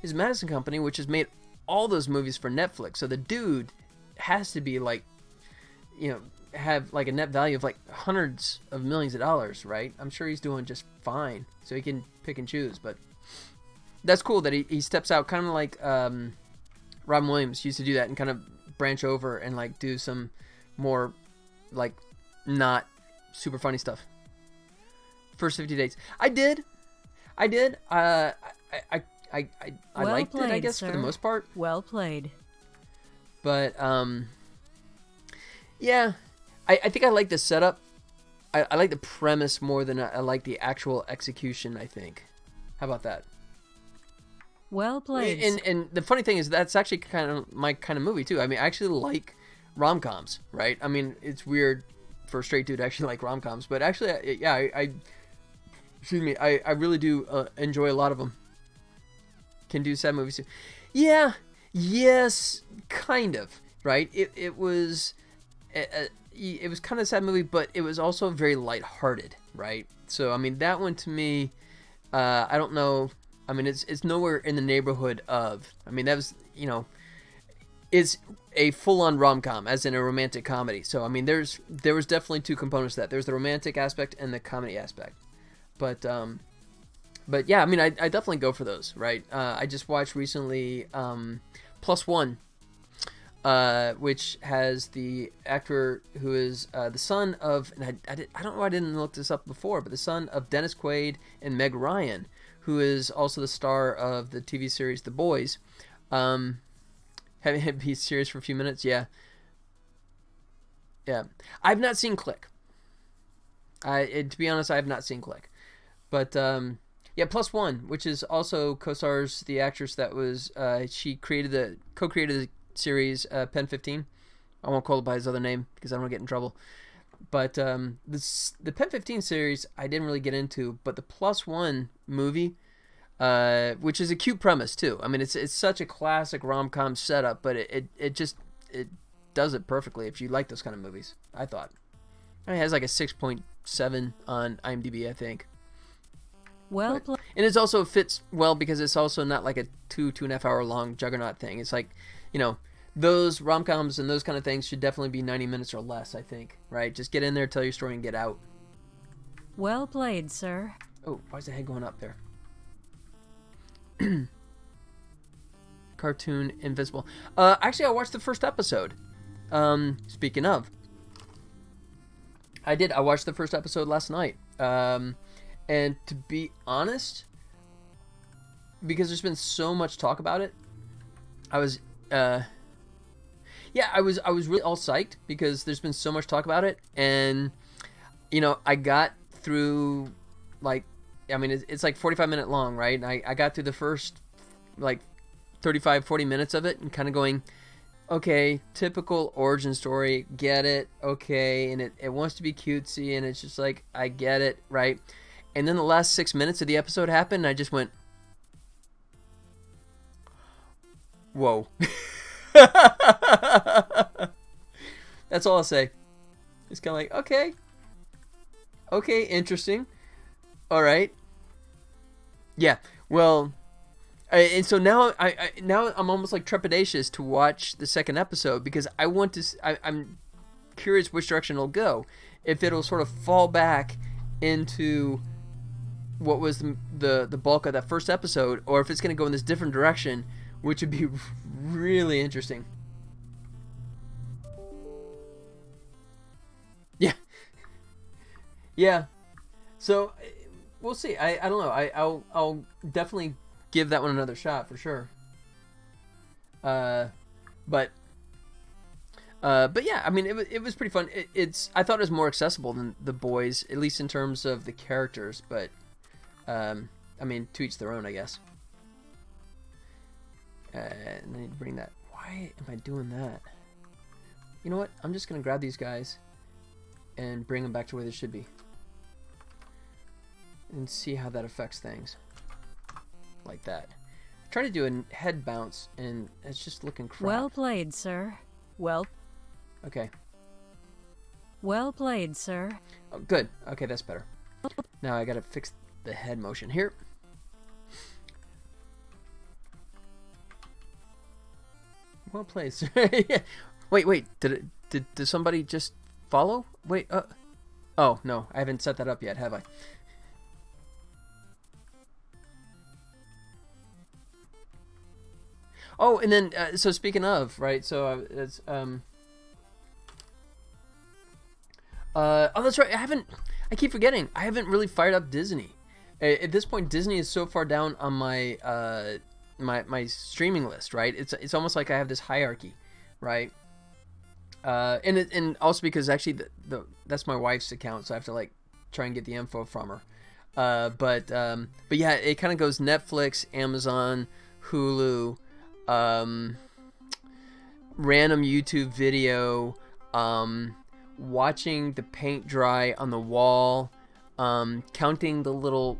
Madison company, which has made all those movies for Netflix. So the dude has to be like, you know, have like a net value of like hundreds of millions of dollars, right? I'm sure he's doing just fine, so he can pick and choose. But that's cool that he steps out, kind of like Robin Williams used to do that, and kind of branch over and like do some more like not super funny stuff. First 50 Dates, I did. I
Well
liked
played,
it, I guess,
sir.
for the most part.
Well played.
But yeah, I think I like the setup. I like the premise more than I like the actual execution, I think. How about that?
Well played.
And the funny thing is, that's actually kind of my kind of movie too. I mean, I actually like rom-coms, right? I mean, it's weird for a straight dude to actually like rom-coms, but actually, yeah, I excuse me, I really do enjoy a lot of them. Can do sad movies too. Yeah, yes, kind of, right? It was kind of a sad movie, but it was also very lighthearted, right? So I mean, that one to me, I don't know. I mean, it's nowhere in the neighborhood of. I mean, that was, you know, it's a full-on rom-com, as in a romantic comedy. So I mean, there was definitely two components to that. There's the romantic aspect and the comedy aspect. But yeah, I mean, I definitely go for those, right? I just watched recently Plus One, which has the actor who is the son of, and I don't know why I didn't look this up before, but the son of Dennis Quaid and Meg Ryan, who is also the star of the TV series The Boys. Having it be serious for a few minutes, yeah. I've not seen Click. To be honest, I have not seen Click, but yeah, Plus One, which is also co-stars the actress that was she co-created the series Pen 15. I won't call it by his other name because I don't want to get in trouble. But the Pen 15 series I didn't really get into, but the Plus One movie, which is a cute premise too. I mean, it's such a classic rom-com setup, but it does it perfectly if you like those kind of movies. I thought it has like a 6.7 on IMDb, I think.
Well played.
And it also fits well because it's also not like a 2.5 hour long juggernaut thing. It's like, you know, those rom-coms and those kind of things should definitely be 90 minutes or less, I think, right? Just get in there, tell your story, and get out.
Well played, sir.
Oh, why is the head going up there? Cartoon Invincible. Actually, I watched the first episode. Speaking of, I watched the first episode last night. And to be honest, because there's been so much talk about it, I was really all psyched because there's been so much talk about it, and you know, I got through, like, I mean, it's like 45-minute long, right? And I got through the first like 35-40 minutes of it and kind of going, okay, typical origin story, get it, okay, and it wants to be cutesy, and it's just like, I get it, right? And then the last 6 minutes of the episode happened, and I just went, whoa. That's all I'll say. It's kind of like, okay, interesting. All right. Yeah, well, and so now I'm almost like trepidatious to watch the second episode because I'm curious which direction it'll go. If it'll sort of fall back into what was the bulk of that first episode, or if it's going to go in this different direction, which would be really interesting. Yeah. So we'll see. I don't know. I'll definitely give that one another shot for sure. But But yeah, I mean, it was pretty fun. I thought it was more accessible than The Boys, at least in terms of the characters. But I mean, to each their own, I guess. And I need to bring that. Why am I doing that? You know what? I'm just gonna grab these guys and bring them back to where they should be, and see how that affects things. Like that. Try to do a head bounce, and it's just looking crap.
Well played, sir. Well.
Okay.
Well played, sir.
Oh, good. Okay, that's better. Now I gotta fix the head motion here. Well played, sir. Yeah. Wait. Did somebody just follow? Wait. Oh no, I haven't set that up yet, have I? Oh, and then so speaking of, right? So it's oh, that's right. I keep forgetting. I haven't really fired up Disney. At this point, Disney is so far down on my my streaming list, right? It's almost like I have this hierarchy, right? And also because actually that's my wife's account, so I have to like try and get the info from her. But yeah, it kind of goes Netflix, Amazon, Hulu, random YouTube video, watching the paint dry on the wall, counting the little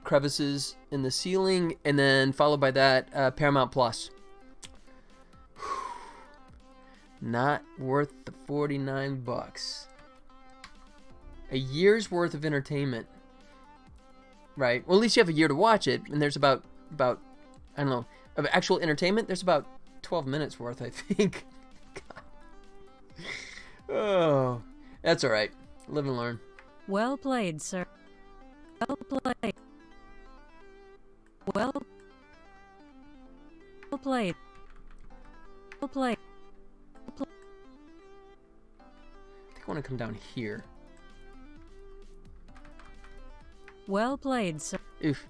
crevices in the ceiling, and then followed by that Paramount Plus. Not worth the $49. A year's worth of entertainment, right? Well, at least you have a year to watch it, and there's about I don't know, of actual entertainment. There's about 12 minutes worth, I think. God. Oh, that's all right. Live and learn.
Well played, sir. Well played. Well played. Well played.
I think I want to come down here.
Well played, sir.
Oof.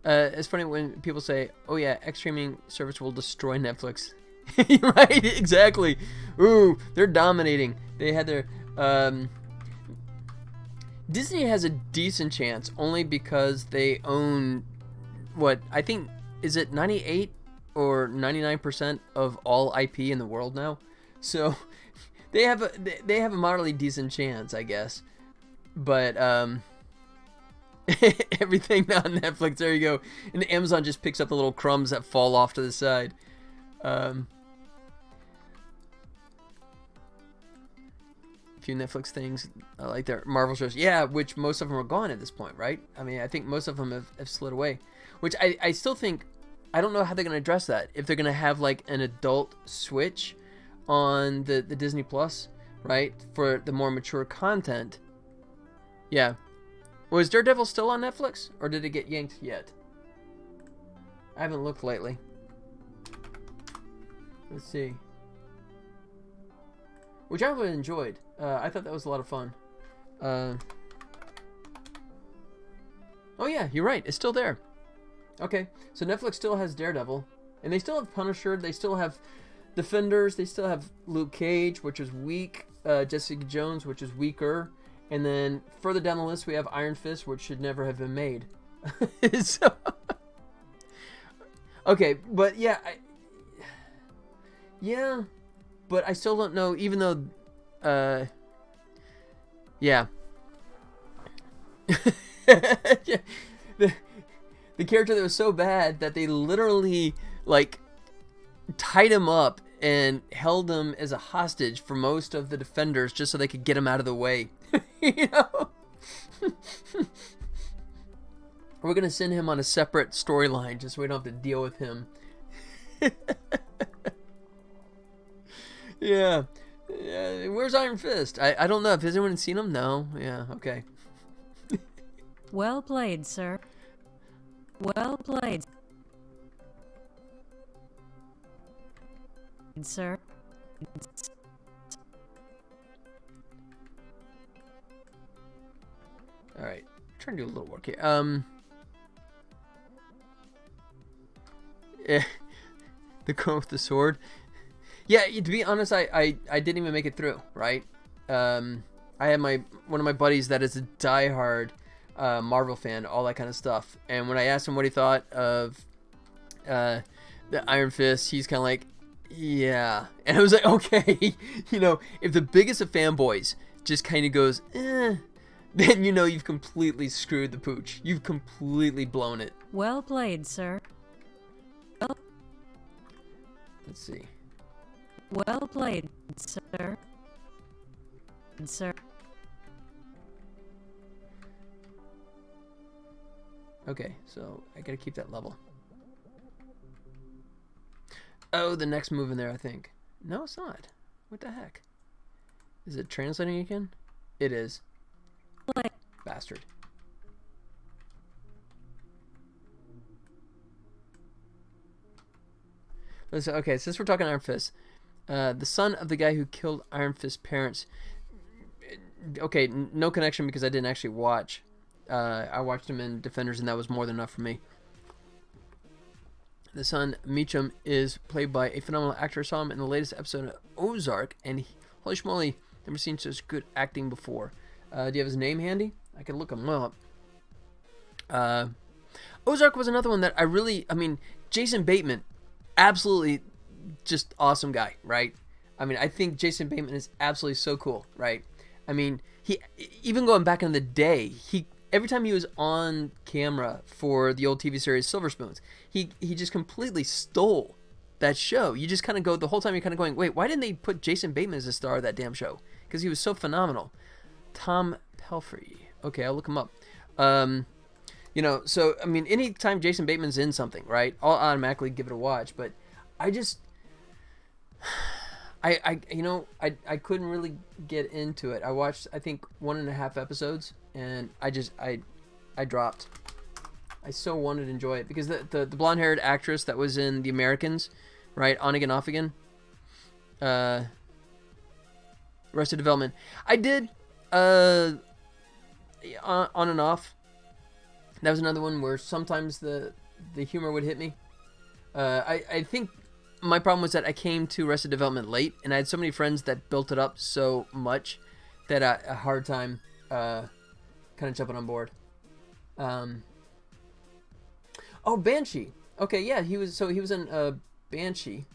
It's funny when people say, "Oh yeah, X streaming service will destroy Netflix." Right? Exactly. Ooh, they're dominating. They had their Disney has a decent chance only because they own what I think is it 98 or 99% of all IP in the world now. So they have a moderately decent chance, I guess. But everything on Netflix, there you go. And Amazon just picks up the little crumbs that fall off to the side. Few Netflix things like their Marvel shows, yeah, which most of them are gone at this point, right? I mean, I think most of them have slid away, which I still think, I don't know how they're going to address that. If they're going to have like an adult switch on the Disney Plus, right, for the more mature content. Yeah. Was Daredevil still on Netflix, or did it get yanked yet? I haven't looked lately. Let's see. Which I really enjoyed. I thought that was a lot of fun. Oh yeah, you're right. It's still there. Okay, so Netflix still has Daredevil, and they still have Punisher. They still have Defenders. They still have Luke Cage, which is weak. Jessica Jones, which is weaker. And then further down the list, we have Iron Fist, which should never have been made. So, okay, but yeah, yeah, but I still don't know. Even though, yeah, yeah. The character that was so bad that they literally like tied him up and held him as a hostage for most of the Defenders just so they could get him out of the way. You know? We're gonna send him on a separate storyline just so we don't have to deal with him. Yeah. Where's Iron Fist? I don't know. Has anyone seen him? No. Yeah, okay.
Well played, sir. Well played, sir.
All right, trying to do a little work here. Yeah, the girl with the sword. Yeah, to be honest, I didn't even make it through, right? I had one of my buddies that is a diehard Marvel fan, all that kind of stuff. And when I asked him what he thought of the Iron Fist, he's kind of like, yeah. And I was like, okay, if the biggest of fanboys just kind of goes, then you've completely screwed the pooch. You've completely blown it.
Well played, sir.
Let's see.
Well played, sir. Sir.
Okay, so I gotta keep that level. Oh, the next move in there, I think. No, it's not. What the heck? Is it translating again? It is.
Play.
Bastard. Okay, since we're talking Iron Fist, the son of the guy who killed Iron Fist's parents. Okay, no connection because I didn't actually watch. I watched him in Defenders, and that was more than enough for me. The son, Meacham, is played by a phenomenal actor. I saw him in the latest episode of Ozark, and holy schmoly, never seen such good acting before. Do you have his name handy? I can look him up. Ozark was another one that I mean, Jason Bateman, absolutely just awesome guy, right? I mean, I think Jason Bateman is absolutely so cool, right? I mean, he even going back in the day, every time he was on camera for the old TV series Silver Spoons, he just completely stole that show. You just kind of go, the whole time you're kind of going, wait, why didn't they put Jason Bateman as a star of that damn show? Because he was so phenomenal. Tom Pelphrey. Okay, I'll look him up. So, I mean, anytime Jason Bateman's in something, right, I'll automatically give it a watch, but I just... I couldn't really get into it. I watched, I think, 1.5 episodes, and I dropped. I so wanted to enjoy it because the blonde-haired actress that was in The Americans, right, On Again, Off Again, Arrested Development. I did on and off. That was another one where sometimes the humor would hit me. I think my problem was that I came to Arrested Development late, and I had so many friends that built it up so much that I had a hard time kind of jumping on board. Banshee. Okay, yeah, he was in Banshee.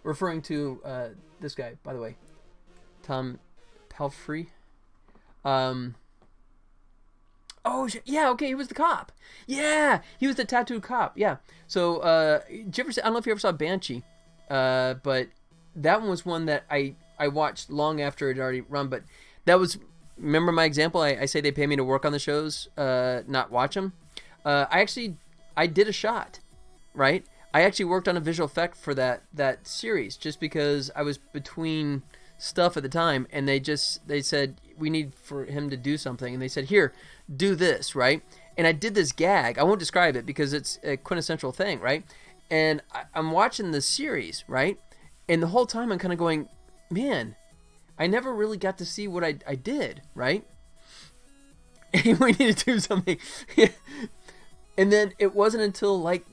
Referring to this guy, by the way, Tom Pelphrey. Yeah, okay, he was the cop. Yeah, he was the tattooed cop. Yeah. So, I don't know if you ever saw Banshee, but that one was one that I watched long after it had already run. But that was, remember my example? I say they pay me to work on the shows, not watch them. I did a shot, right? I actually worked on a visual effect for that series just because I was between stuff at the time, and they said we need for him to do something, and they said, here, do this, right? And I did this gag. I won't describe it because it's a quintessential thing, right? And I'm watching the series, right? And the whole time I'm kind of going, man, I never really got to see what I did, right? And we need to do something. And then it wasn't until like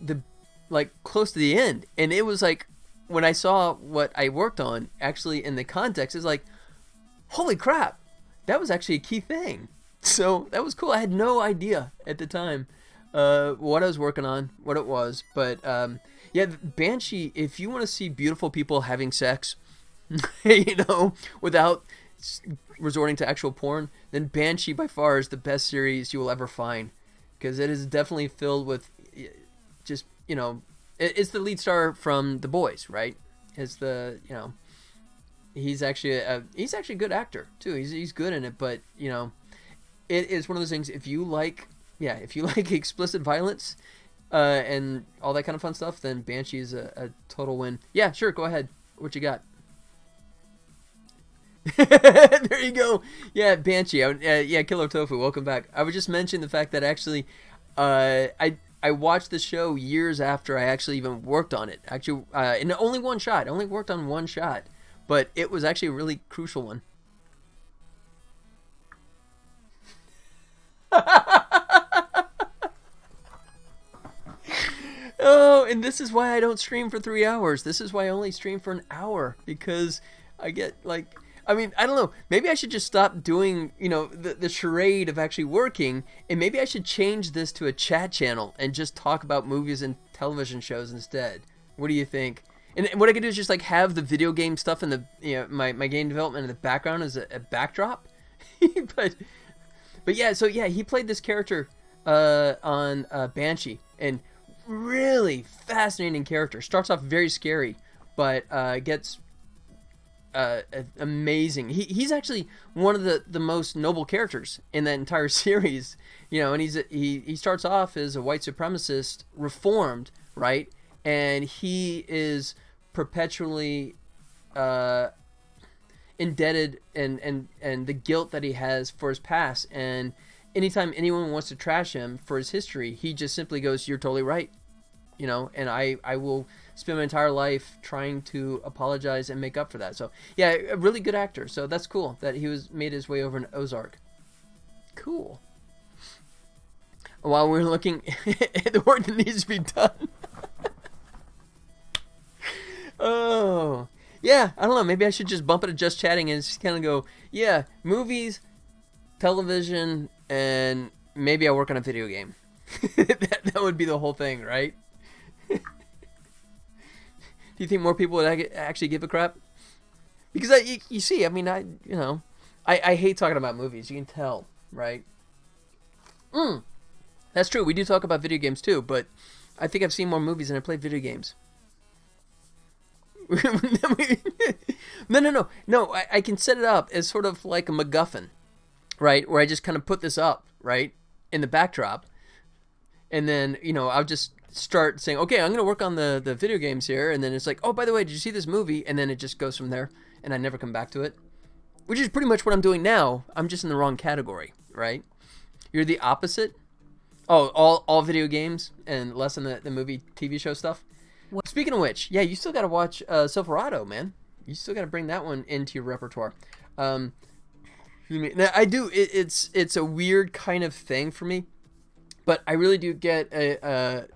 close to the end, and it was like when I saw what I worked on actually in the context, it's like, holy crap, that was actually a key thing. So that was cool. I had no idea at the time what I was working on, what it was. But yeah, Banshee, if you want to see beautiful people having sex, without resorting to actual porn, then Banshee by far is the best series you will ever find. Because it is definitely filled with just, it's the lead star from The Boys, right? It's the, he's actually a good actor too. He's good in it, but it is one of those things. If you like explicit violence and all that kind of fun stuff, then Banshee is a total win. Yeah, sure, go ahead. What you got? There you go. Yeah, Banshee. Yeah, Killer Tofu. Welcome back. I would just mention the fact that actually, I watched the show years after I actually even worked on it. Actually, in only one shot. I only worked on one shot, but it was actually a really crucial one. And this is why I don't stream for 3 hours. This is why I only stream for an hour, because I get like, I mean, I don't know. Maybe I should just stop doing, you know, the charade of actually working, and maybe I should change this to a chat channel and just talk about movies and television shows instead. What do you think? And what I could do is just like have the video game stuff in the, you know, my game development in the background as a backdrop. but yeah, so yeah, he played this character on Banshee, and really fascinating character. Starts off very scary, but gets amazing. He's actually one of the most noble characters in that entire series, you know. And he starts off as a white supremacist, reformed, right? And he is perpetually indebted and the guilt that he has for his past. And anytime anyone wants to trash him for his history, he just simply goes, "You're totally right," you know. And I will spend my entire life trying to apologize and make up for that. So yeah, a really good actor. So that's cool that he made his way over in Ozark. Cool. While we're looking at the work that needs to be done. Oh, yeah, I don't know. Maybe I should just bump it to just chatting and just kind of go, yeah, movies, television, and maybe I work on a video game. that would be the whole thing, right? Do you think more people would actually give a crap? Because you see, I mean, I hate talking about movies. You can tell, right? That's true. We do talk about video games too, but I think I've seen more movies than I played video games. No. I can set it up as sort of like a MacGuffin, right? Where I just kind of put this up, right, in the backdrop, and then, you know, I'll just start saying, okay, I'm going to work on the video games here, and then it's like, oh, by the way, did you see this movie? And then it just goes from there, and I never come back to it, which is pretty much what I'm doing now. I'm just in the wrong category, right? You're the opposite. Oh, all video games and less than the movie, TV show stuff. Speaking of which, yeah, you still got to watch Silverado, man. You still got to bring that one into your repertoire. Now, I do. It's a weird kind of thing for me, but I really do get a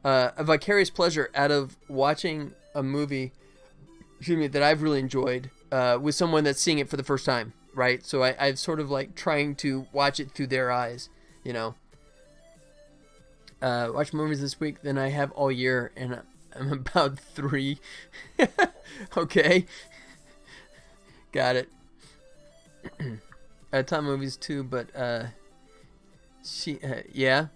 vicarious pleasure out of watching a movie, that I've really enjoyed with someone that's seeing it for the first time, right? So I've sort of like trying to watch it through their eyes, you know. Watch movies this week than I have all year, and I'm about 3. Okay. Got it. Top movies too, but yeah.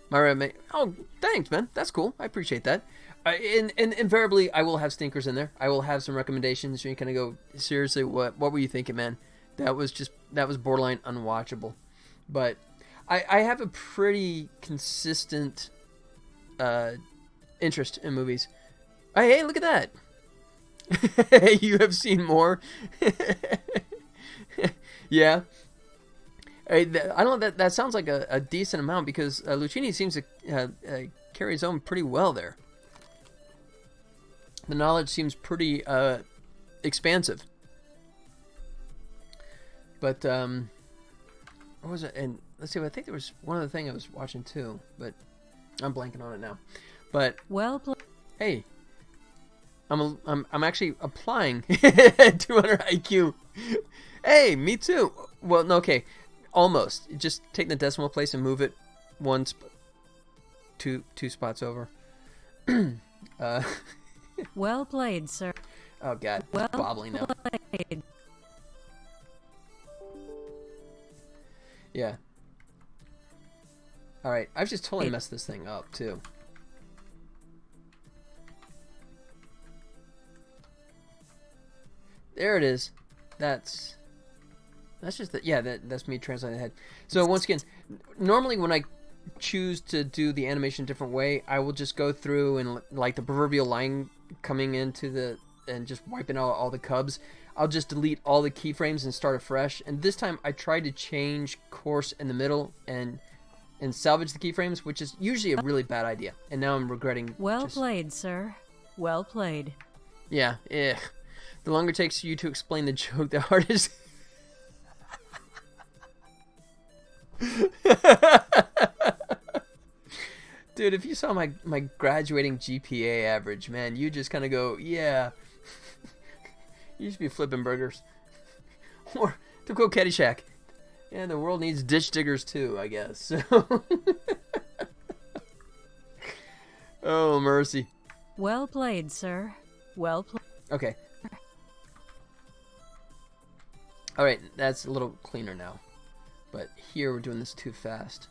Myra, oh, thanks, man. That's cool. I appreciate that. And invariably, I will have stinkers in there. I will have some recommendations. You kind of go, seriously, what were you thinking, man? That was borderline unwatchable. But I have a pretty consistent interest in movies. Hey, look at that. You have seen more. Yeah. I don't know, that sounds like a decent amount, because Lucchini seems to carry his own pretty well there. The knowledge seems pretty expansive. But what was it? And let's see. I think there was one other thing I was watching too, but I'm blanking on it now. But
Well played.
Hey, I'm actually applying 200 IQ. Hey, me too. Well, no, okay, almost. Just take the decimal place and move it two spots over.
Well played, sir.
Oh God,
Well
it's bobbling now.
played.
Yeah. All right, I've just totally messed this thing up too. There it is. That's just that's me translating ahead. So once again, normally when I choose to do the animation a different way, I will just go through and, like the proverbial line coming into and just wiping out all the cubs, I'll just delete all the keyframes and start afresh. And this time I tried to change course in the middle and salvage the keyframes, which is usually a really bad idea. And now I'm regretting.
Well played, sir. Well played.
Yeah, the longer it takes you to explain the joke, the harder is. Dude, Dude, if you saw my graduating GPA average, man, you just kind of go, yeah. You should be flipping burgers. Or, to quote Caddyshack, yeah, the world needs ditch diggers too, I guess. So. Oh, mercy.
Well played, sir. Well played.
Okay. Alright, that's a little cleaner now. But here we're doing this too fast.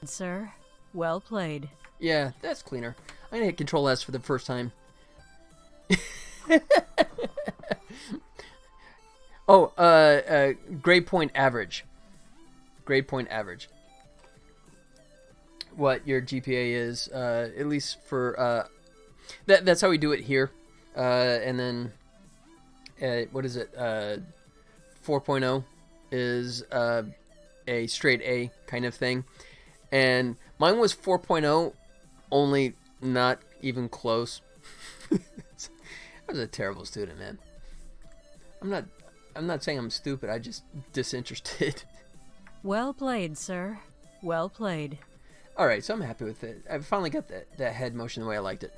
Sir. Well played.
Yeah, that's cleaner. I'm gonna hit Control S for the first time. Oh, grade point average. Grade point average. What your GPA is, at least for, that's how we do it here. And then, what is it, 4.0 is, a straight A kind of thing. And mine was 4.0, only not even close. I was a terrible student, man. I'm not saying I'm stupid, I'm just disinterested.
Well played, sir. Well played.
Alright, so I'm happy with it. I finally got that head motion the way I liked it.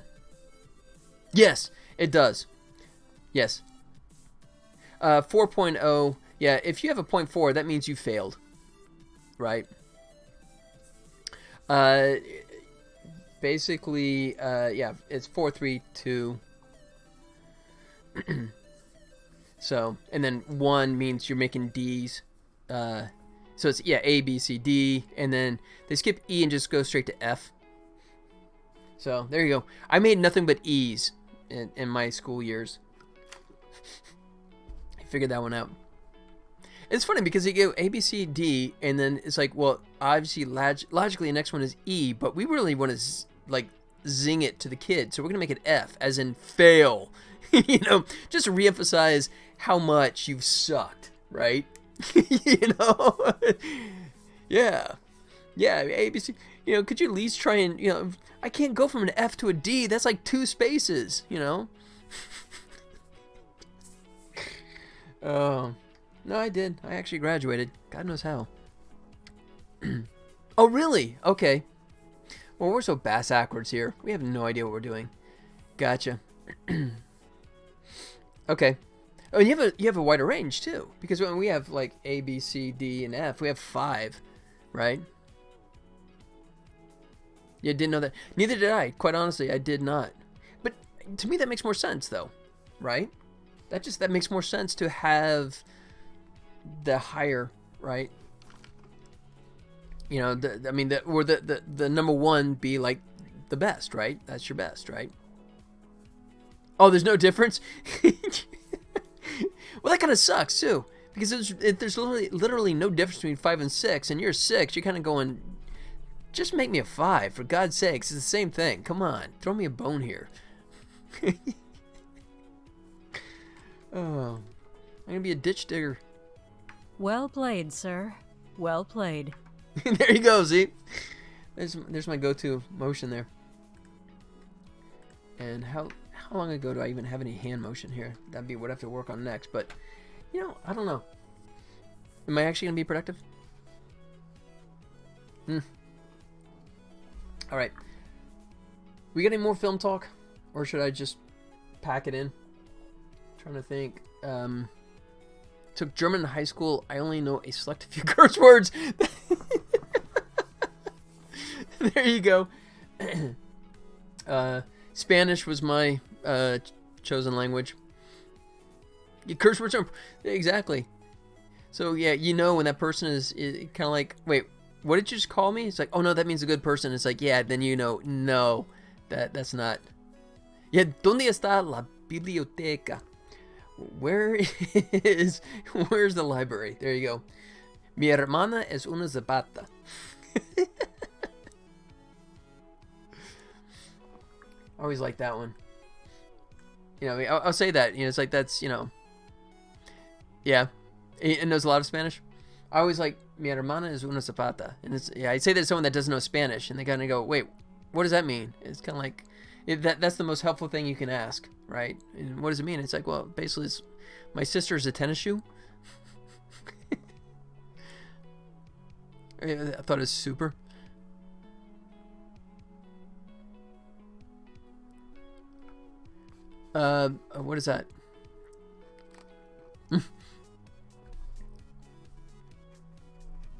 Yes, it does. Yes. 4.0, yeah, if you have a 0.4, that means you failed. Right? Basically, yeah, it's 4.32. So, and then 1 means you're making D's. So it's, yeah, A, B, C, D, and then they skip E and just go straight to F. So, there you go. I made nothing but E's in my school years. I figured that one out. It's funny because you go A, B, C, D, and then it's like, well, obviously, logically, the next one is E, but we really want to, like, zing it to the kid, so we're going to make it F, as in fail. You know, just to reemphasize how much you've sucked, right? You know? Yeah. Yeah, A, B, C. You know, could you at least try and, you know, I can't go from an F to a D. That's like 2 spaces, you know? Oh. No, I did. I actually graduated. God knows how. Oh, really? Okay. Well, we're so bass-ackwards here. We have no idea what we're doing. Gotcha. Okay. Oh, you have a wider range too, because when we have like A, B, C, D, and F, we have 5, right? You didn't know that. Neither did I. Quite honestly, I did not. But to me, that makes more sense, though, right? That makes more sense to have the higher, right? You know, the number 1 be like the best, right? That's your best, right? Oh, there's no difference. Well, that kind of sucks too, because there's literally no difference between 5 and 6, and you're 6. You're kind of going, just make me a 5, for God's sakes. It's the same thing. Come on, throw me a bone here. Oh, I'm gonna be a ditch digger.
Well played, sir. Well played.
There you go. See, there's my go-to motion there. And how long ago do I even have any hand motion here? That'd be what I have to work on next. But, you know, I don't know. Am I actually going to be productive? Alright. We got any more film talk? Or should I just pack it in? Trying to think. Took German in high school. I only know a select few curse words. There you go. Spanish was my chosen language. Curse words are exactly. So yeah, you know when that person is kind of like, wait, what did you just call me? It's like, oh no, that means a good person. It's like, yeah, then you know, no, that's not. Yeah, ¿dónde está la biblioteca? Where's the library? There you go. Mi hermana es una zapata. I always like that one. You know, I'll say that. You know, it's like that's, you know. Yeah. It knows a lot of Spanish. I always like, mi hermana es una zapata. And it's, yeah, I say that to someone that doesn't know Spanish, and they kind of go, wait, what does that mean? It's kind of like, that's the most helpful thing you can ask, right? And what does it mean? It's like, well, basically, my sister's a tennis shoe. I thought it was super. What is that?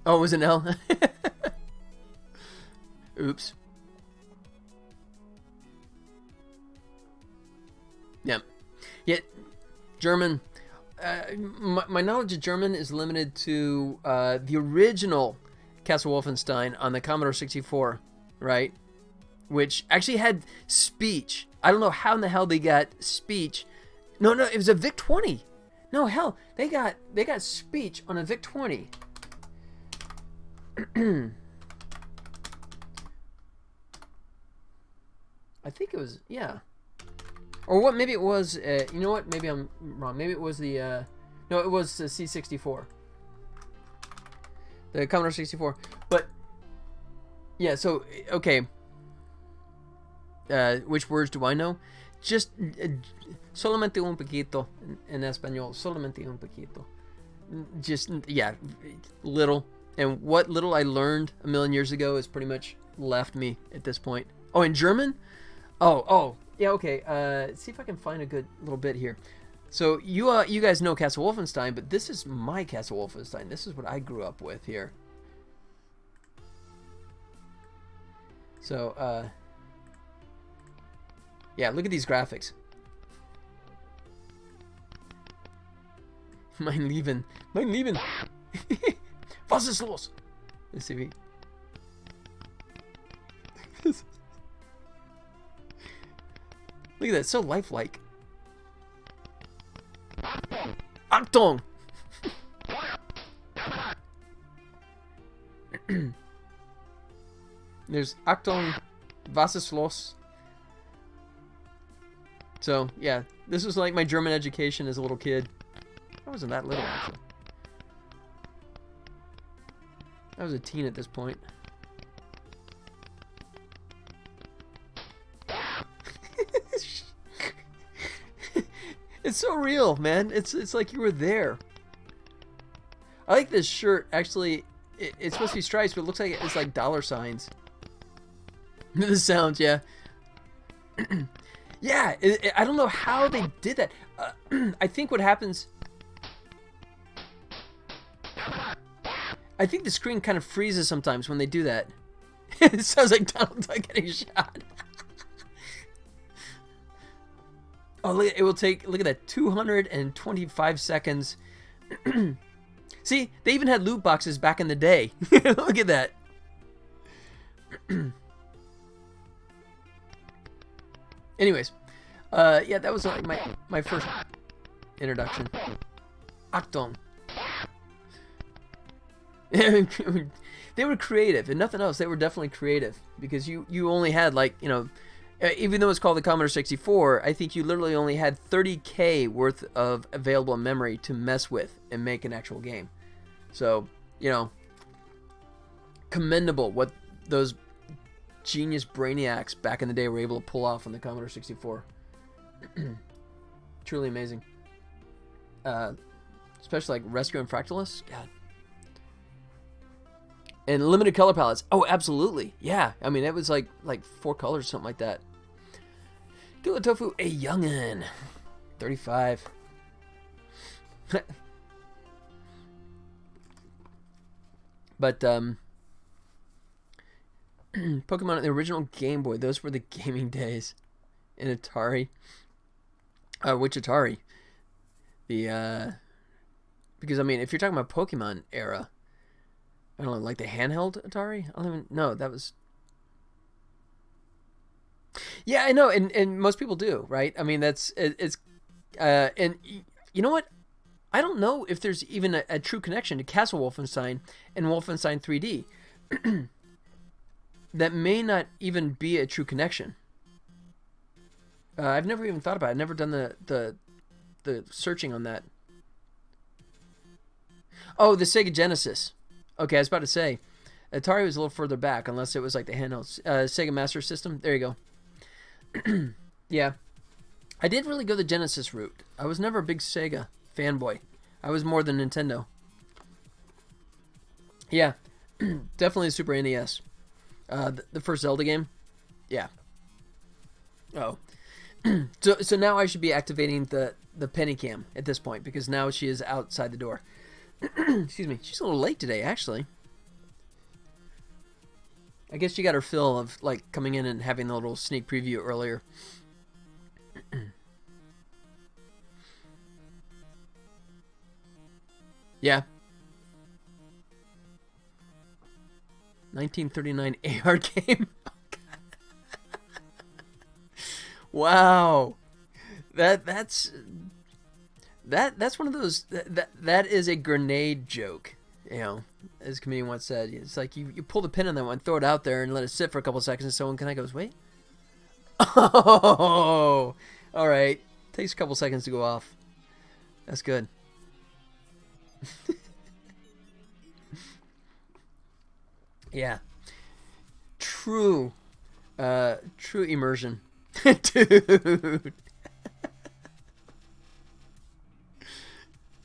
Oh, it was an L. Oops. Yeah. Yet, German. My knowledge of German is limited to the original Castle Wolfenstein on the Commodore 64, right? Which actually had speech. I don't know how in the hell they got speech. No, it was a VIC-20. No, hell, they got speech on a VIC-20. I think it was, yeah. Or what, maybe it was, you know what, maybe I'm wrong. Maybe it was the, no, it was the C64. The Commodore 64. But, yeah, so, okay. Which words do I know? Just, solamente un poquito, en español, solamente un poquito. Just, yeah, little. And what little I learned a million years ago has pretty much left me at this point. Oh, in German? Oh, yeah, okay. See if I can find a good little bit here. So you guys know Castle Wolfenstein, but this is my Castle Wolfenstein. This is what I grew up with here. So, yeah, look at these graphics. Mein Lieben. Was ist los? Let's see. Look at that, so lifelike. Achtung! There's Achtung, was ist los? So, yeah, this was like my German education as a little kid. I wasn't that little, actually. I was a teen at this point. It's so real, man. It's like you were there. I like this shirt. Actually, it's supposed to be stripes, but it looks like it's like dollar signs. The sounds, yeah. Yeah, I don't know how they did that. I think what happens... I think the screen kind of freezes sometimes when they do that. It sounds like Donald Duck getting shot. Oh, look, it will take, look at that, 225 seconds. See, they even had loot boxes back in the day. Look at that. Anyways, yeah, that was like my first introduction. Achtung. They were creative, and nothing else. They were definitely creative, because you only had, like, you know, even though it's called the Commodore 64, I think you literally only had 30K worth of available memory to mess with and make an actual game. So, you know, commendable what those genius brainiacs back in the day were able to pull off on the Commodore 64. Truly amazing. Especially like Rescue and Fractalus. God. And limited color palettes. Oh, absolutely. Yeah. I mean, it was like 4 colors or something like that. Gula Tofu, a youngin. 35. But, Pokemon, the original Game Boy, those were the gaming days. In Atari. Which Atari? Because, I mean, if you're talking about Pokemon era, I don't know, like the handheld Atari? I don't even know. That was... Yeah, I know, and most people do, right? I mean, it's and you know what? I don't know if there's even a true connection to Castle Wolfenstein and Wolfenstein 3D. That may not even be a true connection. I've never even thought about it. I've never done the searching on that. Oh, the Sega Genesis. Okay, I was about to say, Atari was a little further back, unless it was like the handheld Sega Master System. There you go. Yeah, I didn't really go the Genesis route. I was never a big Sega fanboy. I was more the Nintendo. Yeah, Definitely Super NES. The first Zelda game. Yeah. Oh. So now I should be activating the penny cam at this point because now she is outside the door. Excuse me. She's a little late today, actually. I guess she got her fill of like coming in and having the little sneak preview earlier. Yeah. 1939 AR game. Wow. That's one of those that is a grenade joke, you know, as a comedian once said. It's like you pull the pin on that one, throw it out there and let it sit for a couple seconds and someone kind of goes, "Wait." Oh. All right. Takes a couple seconds to go off. That's good. Yeah. True immersion. Dude.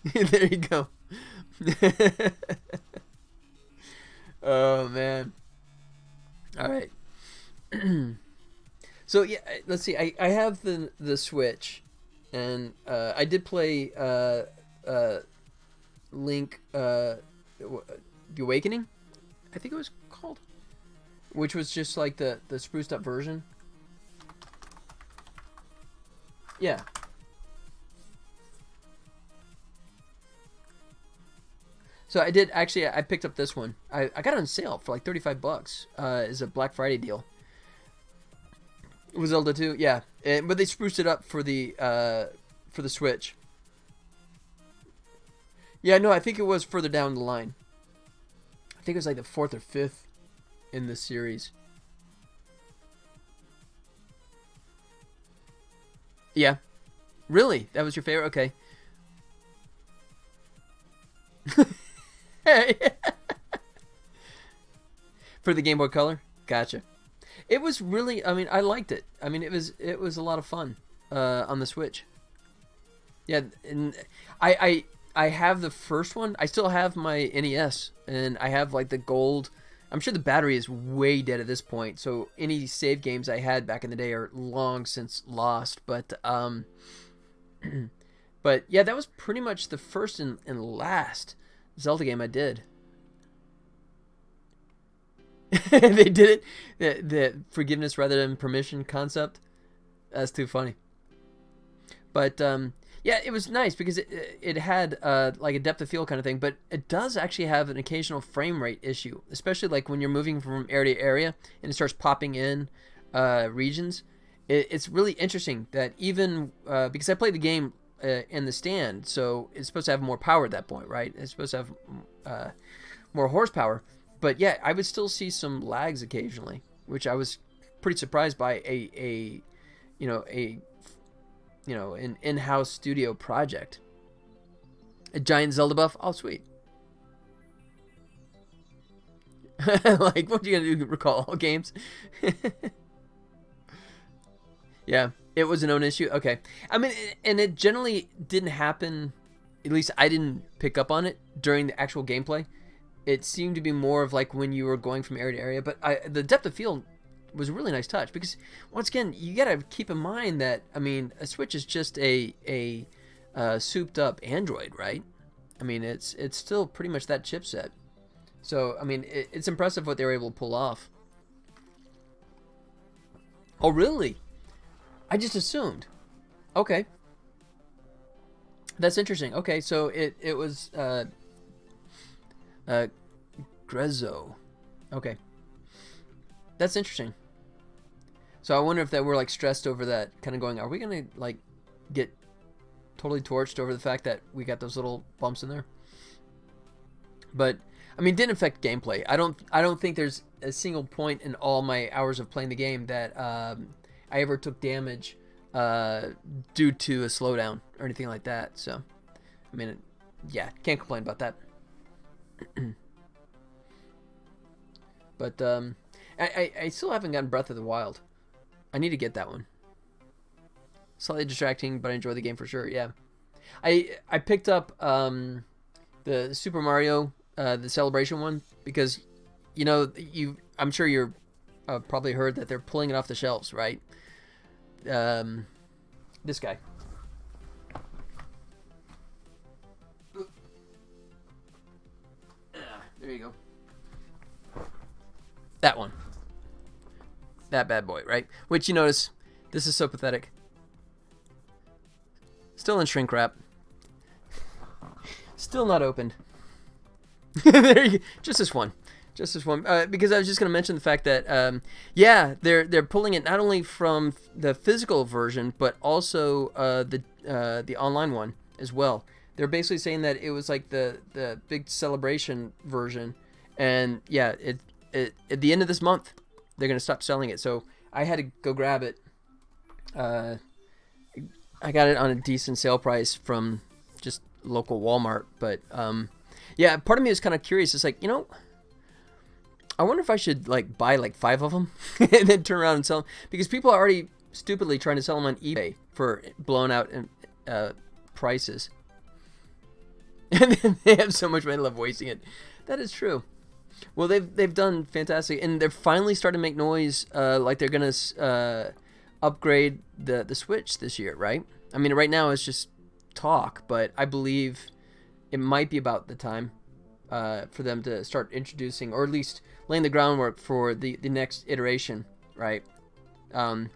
There you go. Oh man. All right. So yeah, let's see. I have the Switch, and I did play Link The Awakening, I think it was called, which was just like the spruced up version. Yeah. So I did actually. I picked up this one. I got it on sale for like $35. Is a Black Friday deal. It was Zelda 2, yeah. But they spruced it up for the Switch. Yeah, no, I think it was further down the line. I think it was like the 4th or 5th in the series. Yeah. Really? That was your favorite? Okay. For the Game Boy Color? Gotcha. It was really, I mean, I liked it. I mean, it was a lot of fun on the Switch. Yeah, and I have the first one. I still have my NES, and I have like the gold. I'm sure the battery is way dead at this point, so any save games I had back in the day are long since lost. But but yeah, that was pretty much the first and last Zelda game I did. They did it. The forgiveness rather than permission concept. That's too funny. But yeah, it was nice because it had like a depth of field kind of thing, but it does actually have an occasional frame rate issue, especially like when you're moving from area to area and it starts popping in regions. It's really interesting that even because I played the game in the stand, so it's supposed to have more power at that point, right? It's supposed to have more horsepower. But yeah, I would still see some lags occasionally, which I was pretty surprised by an in-house studio project. A giant Zelda buff? Oh, sweet. Like, what are you gonna do? Recall all games? Yeah, it was a known issue. Okay, I mean, and it generally didn't happen. At least I didn't pick up on it during the actual gameplay. It seemed to be more of like when you were going from area to area, but the depth of field was a really nice touch because once again you gotta keep in mind that I mean a Switch is just a souped up Android, right? I mean it's still pretty much that chipset, so I mean it's impressive what they were able to pull off. Oh really? I just assumed. Okay, that's interesting. Okay, so it was Grezzo. Okay. That's interesting. So I wonder if they were like stressed over that, kind of going, are we going to like get totally torched over the fact that we got those little bumps in there? But I mean, it didn't affect gameplay. I don't think there's a single point in all my hours of playing the game that I ever took damage due to a slowdown or anything like that. So I mean, yeah, can't complain about that. But I still haven't gotten Breath of the Wild. I need to get that one. Slightly distracting, but I enjoy the game for sure. Yeah, I picked up the Super Mario the Celebration one because I'm sure you're probably heard that they're pulling it off the shelves, right? This guy. There you go. That one. That bad boy, right? Which you notice, this is so pathetic. Still in shrink wrap. Still not opened. There you go. Just this one. Because I was just going to mention the fact that, they're pulling it not only from the physical version, but also the online one as well. They're basically saying that it was like the big celebration version, and yeah, it at the end of this month they're going to stop selling it. So I had to go grab it. I got it on a decent sale price from just local Walmart, but part of me is kind of curious. It's like, I wonder if I should like buy like 5 of them and then turn around and sell them, because people are already stupidly trying to sell them on eBay for blown out prices. And then they have so much money, I love wasting it. That is true. Well, they've done fantastic, and they're finally starting to make noise. Like they're gonna upgrade the Switch this year, right? I mean, right now it's just talk, but I believe it might be about the time for them to start introducing, or at least laying the groundwork for the next iteration, right? Now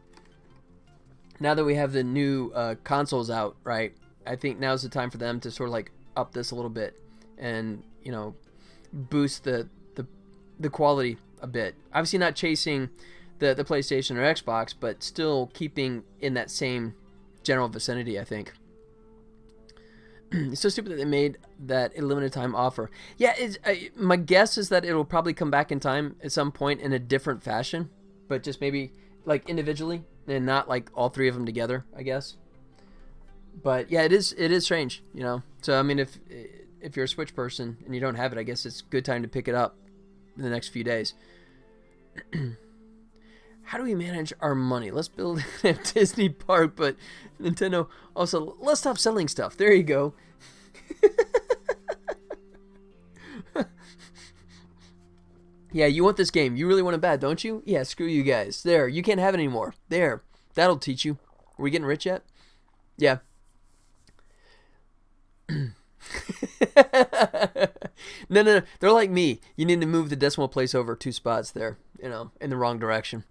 that we have the new consoles out, right? I think now's the time for them to sort of like up this a little bit and boost the quality a bit. Obviously not chasing the PlayStation or Xbox, but still keeping in that same general vicinity, I think. It's so stupid that they made that a limited time offer. Yeah, my guess is that it'll probably come back in time at some point in a different fashion, but just maybe like individually and not like all 3 of them together, I guess. But yeah, it is strange, So I mean, if you're a Switch person and you don't have it, I guess it's a good time to pick it up in the next few days. How do we manage our money? Let's build a Disney park, but Nintendo also, let's stop selling stuff. There you go. Yeah, you want this game. You really want it bad, don't you? Yeah, screw you guys. There, you can't have it anymore. There, that'll teach you. Are we getting rich yet? Yeah. No. They're like me. You need to move the decimal place over 2 spots there, in the wrong direction.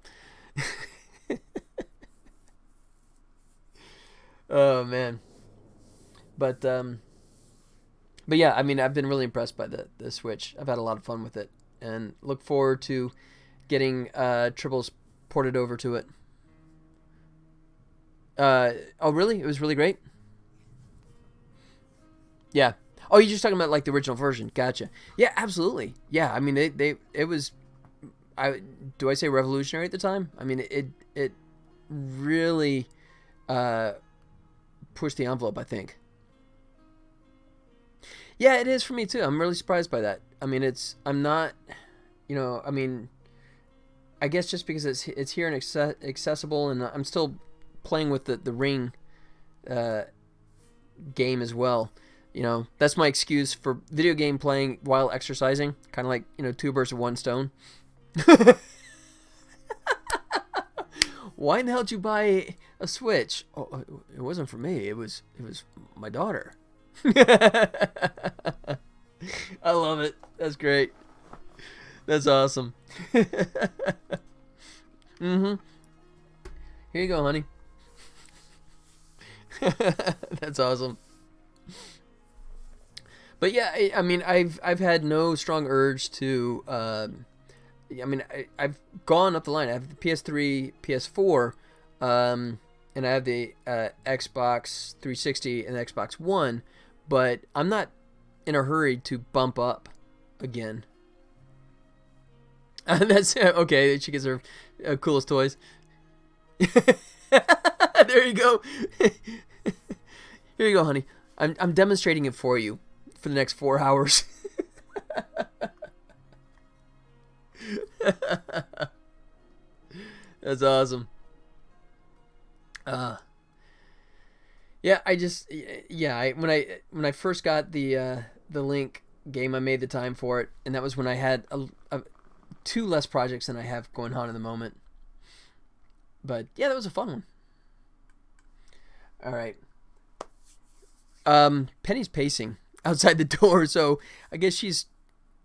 Oh man. But yeah, I mean, I've been really impressed by the Switch. I've had a lot of fun with it, and look forward to getting Tribbles ported over to it. Oh really? It was really great? Yeah. Oh, you're just talking about like the original version. Gotcha. Yeah, absolutely. Yeah, I mean, it was. Do I say revolutionary at the time? I mean, it really pushed the envelope, I think. Yeah, it is for me too. I'm really surprised by that. I mean, I'm not, I mean, I guess just because it's here and accessible, and I'm still playing with the Ring game as well. That's my excuse for video game playing while exercising. Kind of like, 2 birds with 1 stone. Why in the hell did you buy a Switch? Oh, it wasn't for me. It was my daughter. I love it. That's great. That's awesome. Mm-hmm. Here you go, honey. That's awesome. But yeah, I mean, I've had no strong urge to. I mean, I've gone up the line. I have the PS3, PS4, and I have the Xbox 360 and the Xbox One. But I'm not in a hurry to bump up again. That's okay. She gets her coolest toys. There you go. Here you go, honey. I'm demonstrating it for you for the next 4 hours. That's awesome. Yeah, when I first got the Link game, I made the time for it, and that was when I had two less projects than I have going on in the moment. But yeah, that was a fun one. All right. Penny's pacing outside the door, so I guess she's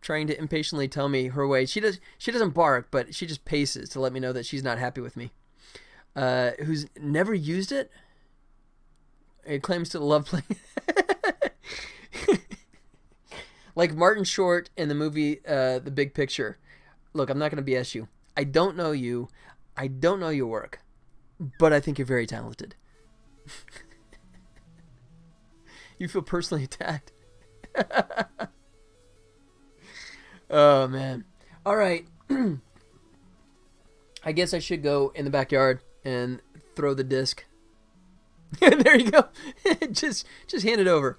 trying to impatiently tell me her way. She doesn't bark, but she just paces to let me know that she's not happy with me. Who's never used it? It claims to love playing. Like Martin Short in the movie The Big Picture. Look, I'm not going to BS you. I don't know you. I don't know your work. But I think you're very talented. You feel personally attacked. Oh, man. All right. I guess I should go in the backyard and throw the disc. There you go. just hand it over.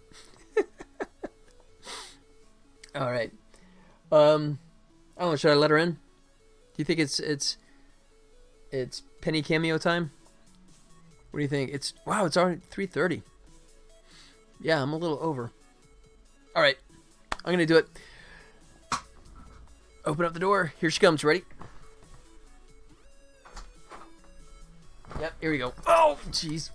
All right. I don't know. Should I let her in? Do you think it's Penny cameo time? What do you think? It's already 3:30. Yeah, I'm a little over. All right. I'm going to do it. Open up the door. Here she comes. Ready? Yep, here we go. Oh, jeez.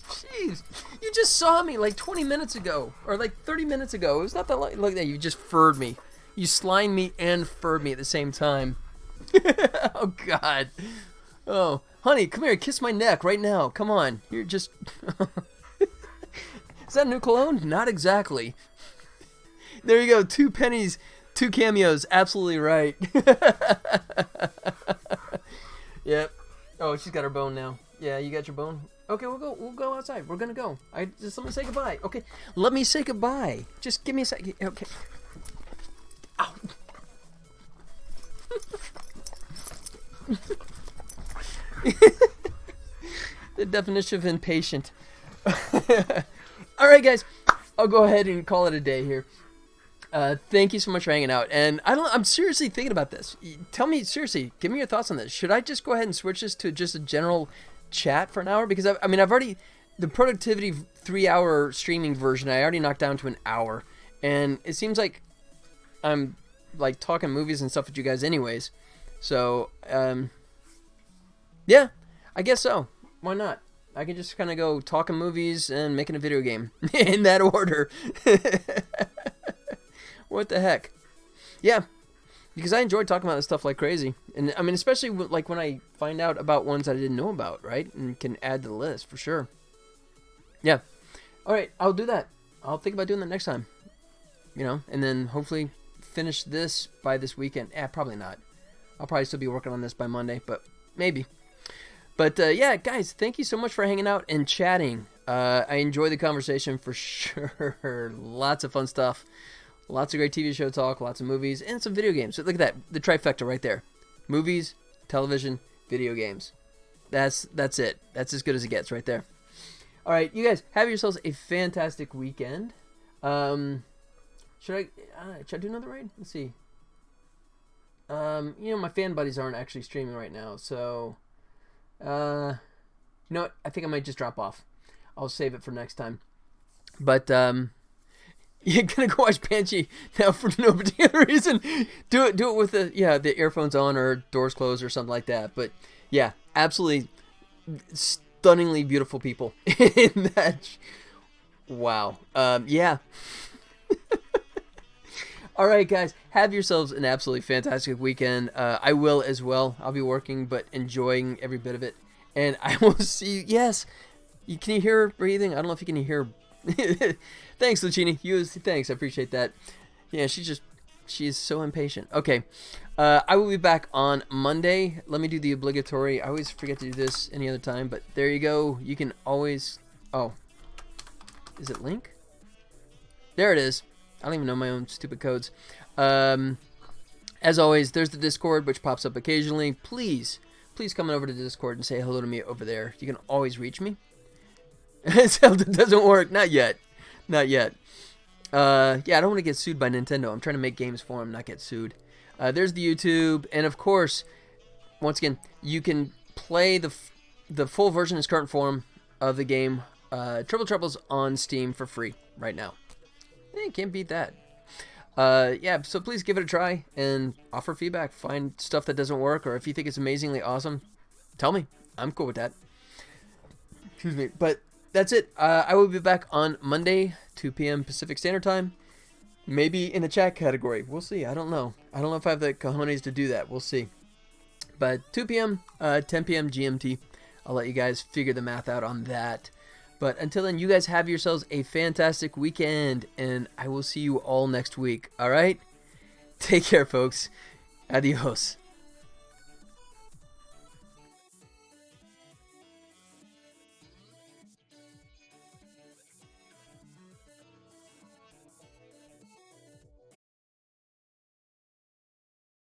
Jeez. You just saw me like 20 minutes ago. Or like 30 minutes ago. It was not that long. Look at that. You just furred me. You slimed me and furred me at the same time. Oh, God. Oh, honey, come here. Kiss my neck right now. Come on. You're just... Is that new cologne? Not exactly. There you go. 2 pennies, 2 cameos. Absolutely right. Yep. Oh, she's got her bone now. Yeah, you got your bone? Okay, we'll go outside. We're gonna go. Just let me say goodbye. Okay, let me say goodbye. Just give me a second. Okay. Ow. The definition of impatient. All right, guys. I'll go ahead and call it a day here. Thank you so much for hanging out. And I'm seriously thinking about this. Tell me, seriously, give me your thoughts on this. Should I just go ahead and switch this to just a general chat for an hour? Because, I've already, the productivity 3-hour streaming version, I already knocked down to an hour. And it seems like I'm, like, talking movies and stuff with you guys anyways. So, yeah, I guess so. Why not? I can just kind of go talking movies and making a video game in that order. What the heck? Yeah, because I enjoy talking about this stuff like crazy. And, especially like when I find out about ones I didn't know about, right? And can add to the list for sure. Yeah. All right, I'll do that. I'll think about doing that next time. And then hopefully finish this by this weekend. Probably not. I'll probably still be working on this by Monday, but maybe. But, yeah, guys, thank you so much for hanging out and chatting. I enjoy the conversation for sure. Lots of fun stuff. Lots of great TV show talk, lots of movies, and some video games. So look at that, the trifecta right there. Movies, television, video games. That's it. That's as good as it gets right there. All right, you guys, have yourselves a fantastic weekend. Should I do another raid? Let's see. My fan buddies aren't actually streaming right now, so... you know what? I think I might just drop off. I'll save it for next time. But, you're gonna go watch Banshee now for no particular reason. Do it with the earphones on or doors closed or something like that. But yeah, absolutely stunningly beautiful people in that. Wow. Yeah. All right, guys, have yourselves an absolutely fantastic weekend. I will as well. I'll be working, but enjoying every bit of it. And I will see you. Yes, can you hear her breathing? I don't know if you can hear. Thanks, Lucini. Thanks. I appreciate that. Yeah, she is so impatient. Okay. I will be back on Monday. Let me do the obligatory. I always forget to do this any other time, but there you go. You can always... Oh. Is it link? There it is. I don't even know my own stupid codes. As always, there's the Discord, which pops up occasionally. Please come on over to the Discord and say hello to me over there. You can always reach me. Zelda doesn't work. Not yet. Yeah, I don't want to get sued by Nintendo. I'm trying to make games for them, not get sued. There's the YouTube. And, of course, once again, you can play the full version in its current form of the game Triple Trouble's on Steam for free right now. Can't beat that. Yeah, so please give it a try and offer feedback. Find stuff that doesn't work, or if you think it's amazingly awesome, tell me. I'm cool with that. Excuse me. But that's it. I will be back on Monday, 2 p.m. Pacific Standard Time. Maybe in the chat category. We'll see. I don't know. I don't know if I have the cojones to do that. We'll see. But 2 p.m., 10 p.m. GMT. I'll let you guys figure the math out on that. But until then, you guys have yourselves a fantastic weekend, and I will see you all next week. All right? Take care, folks. Adios.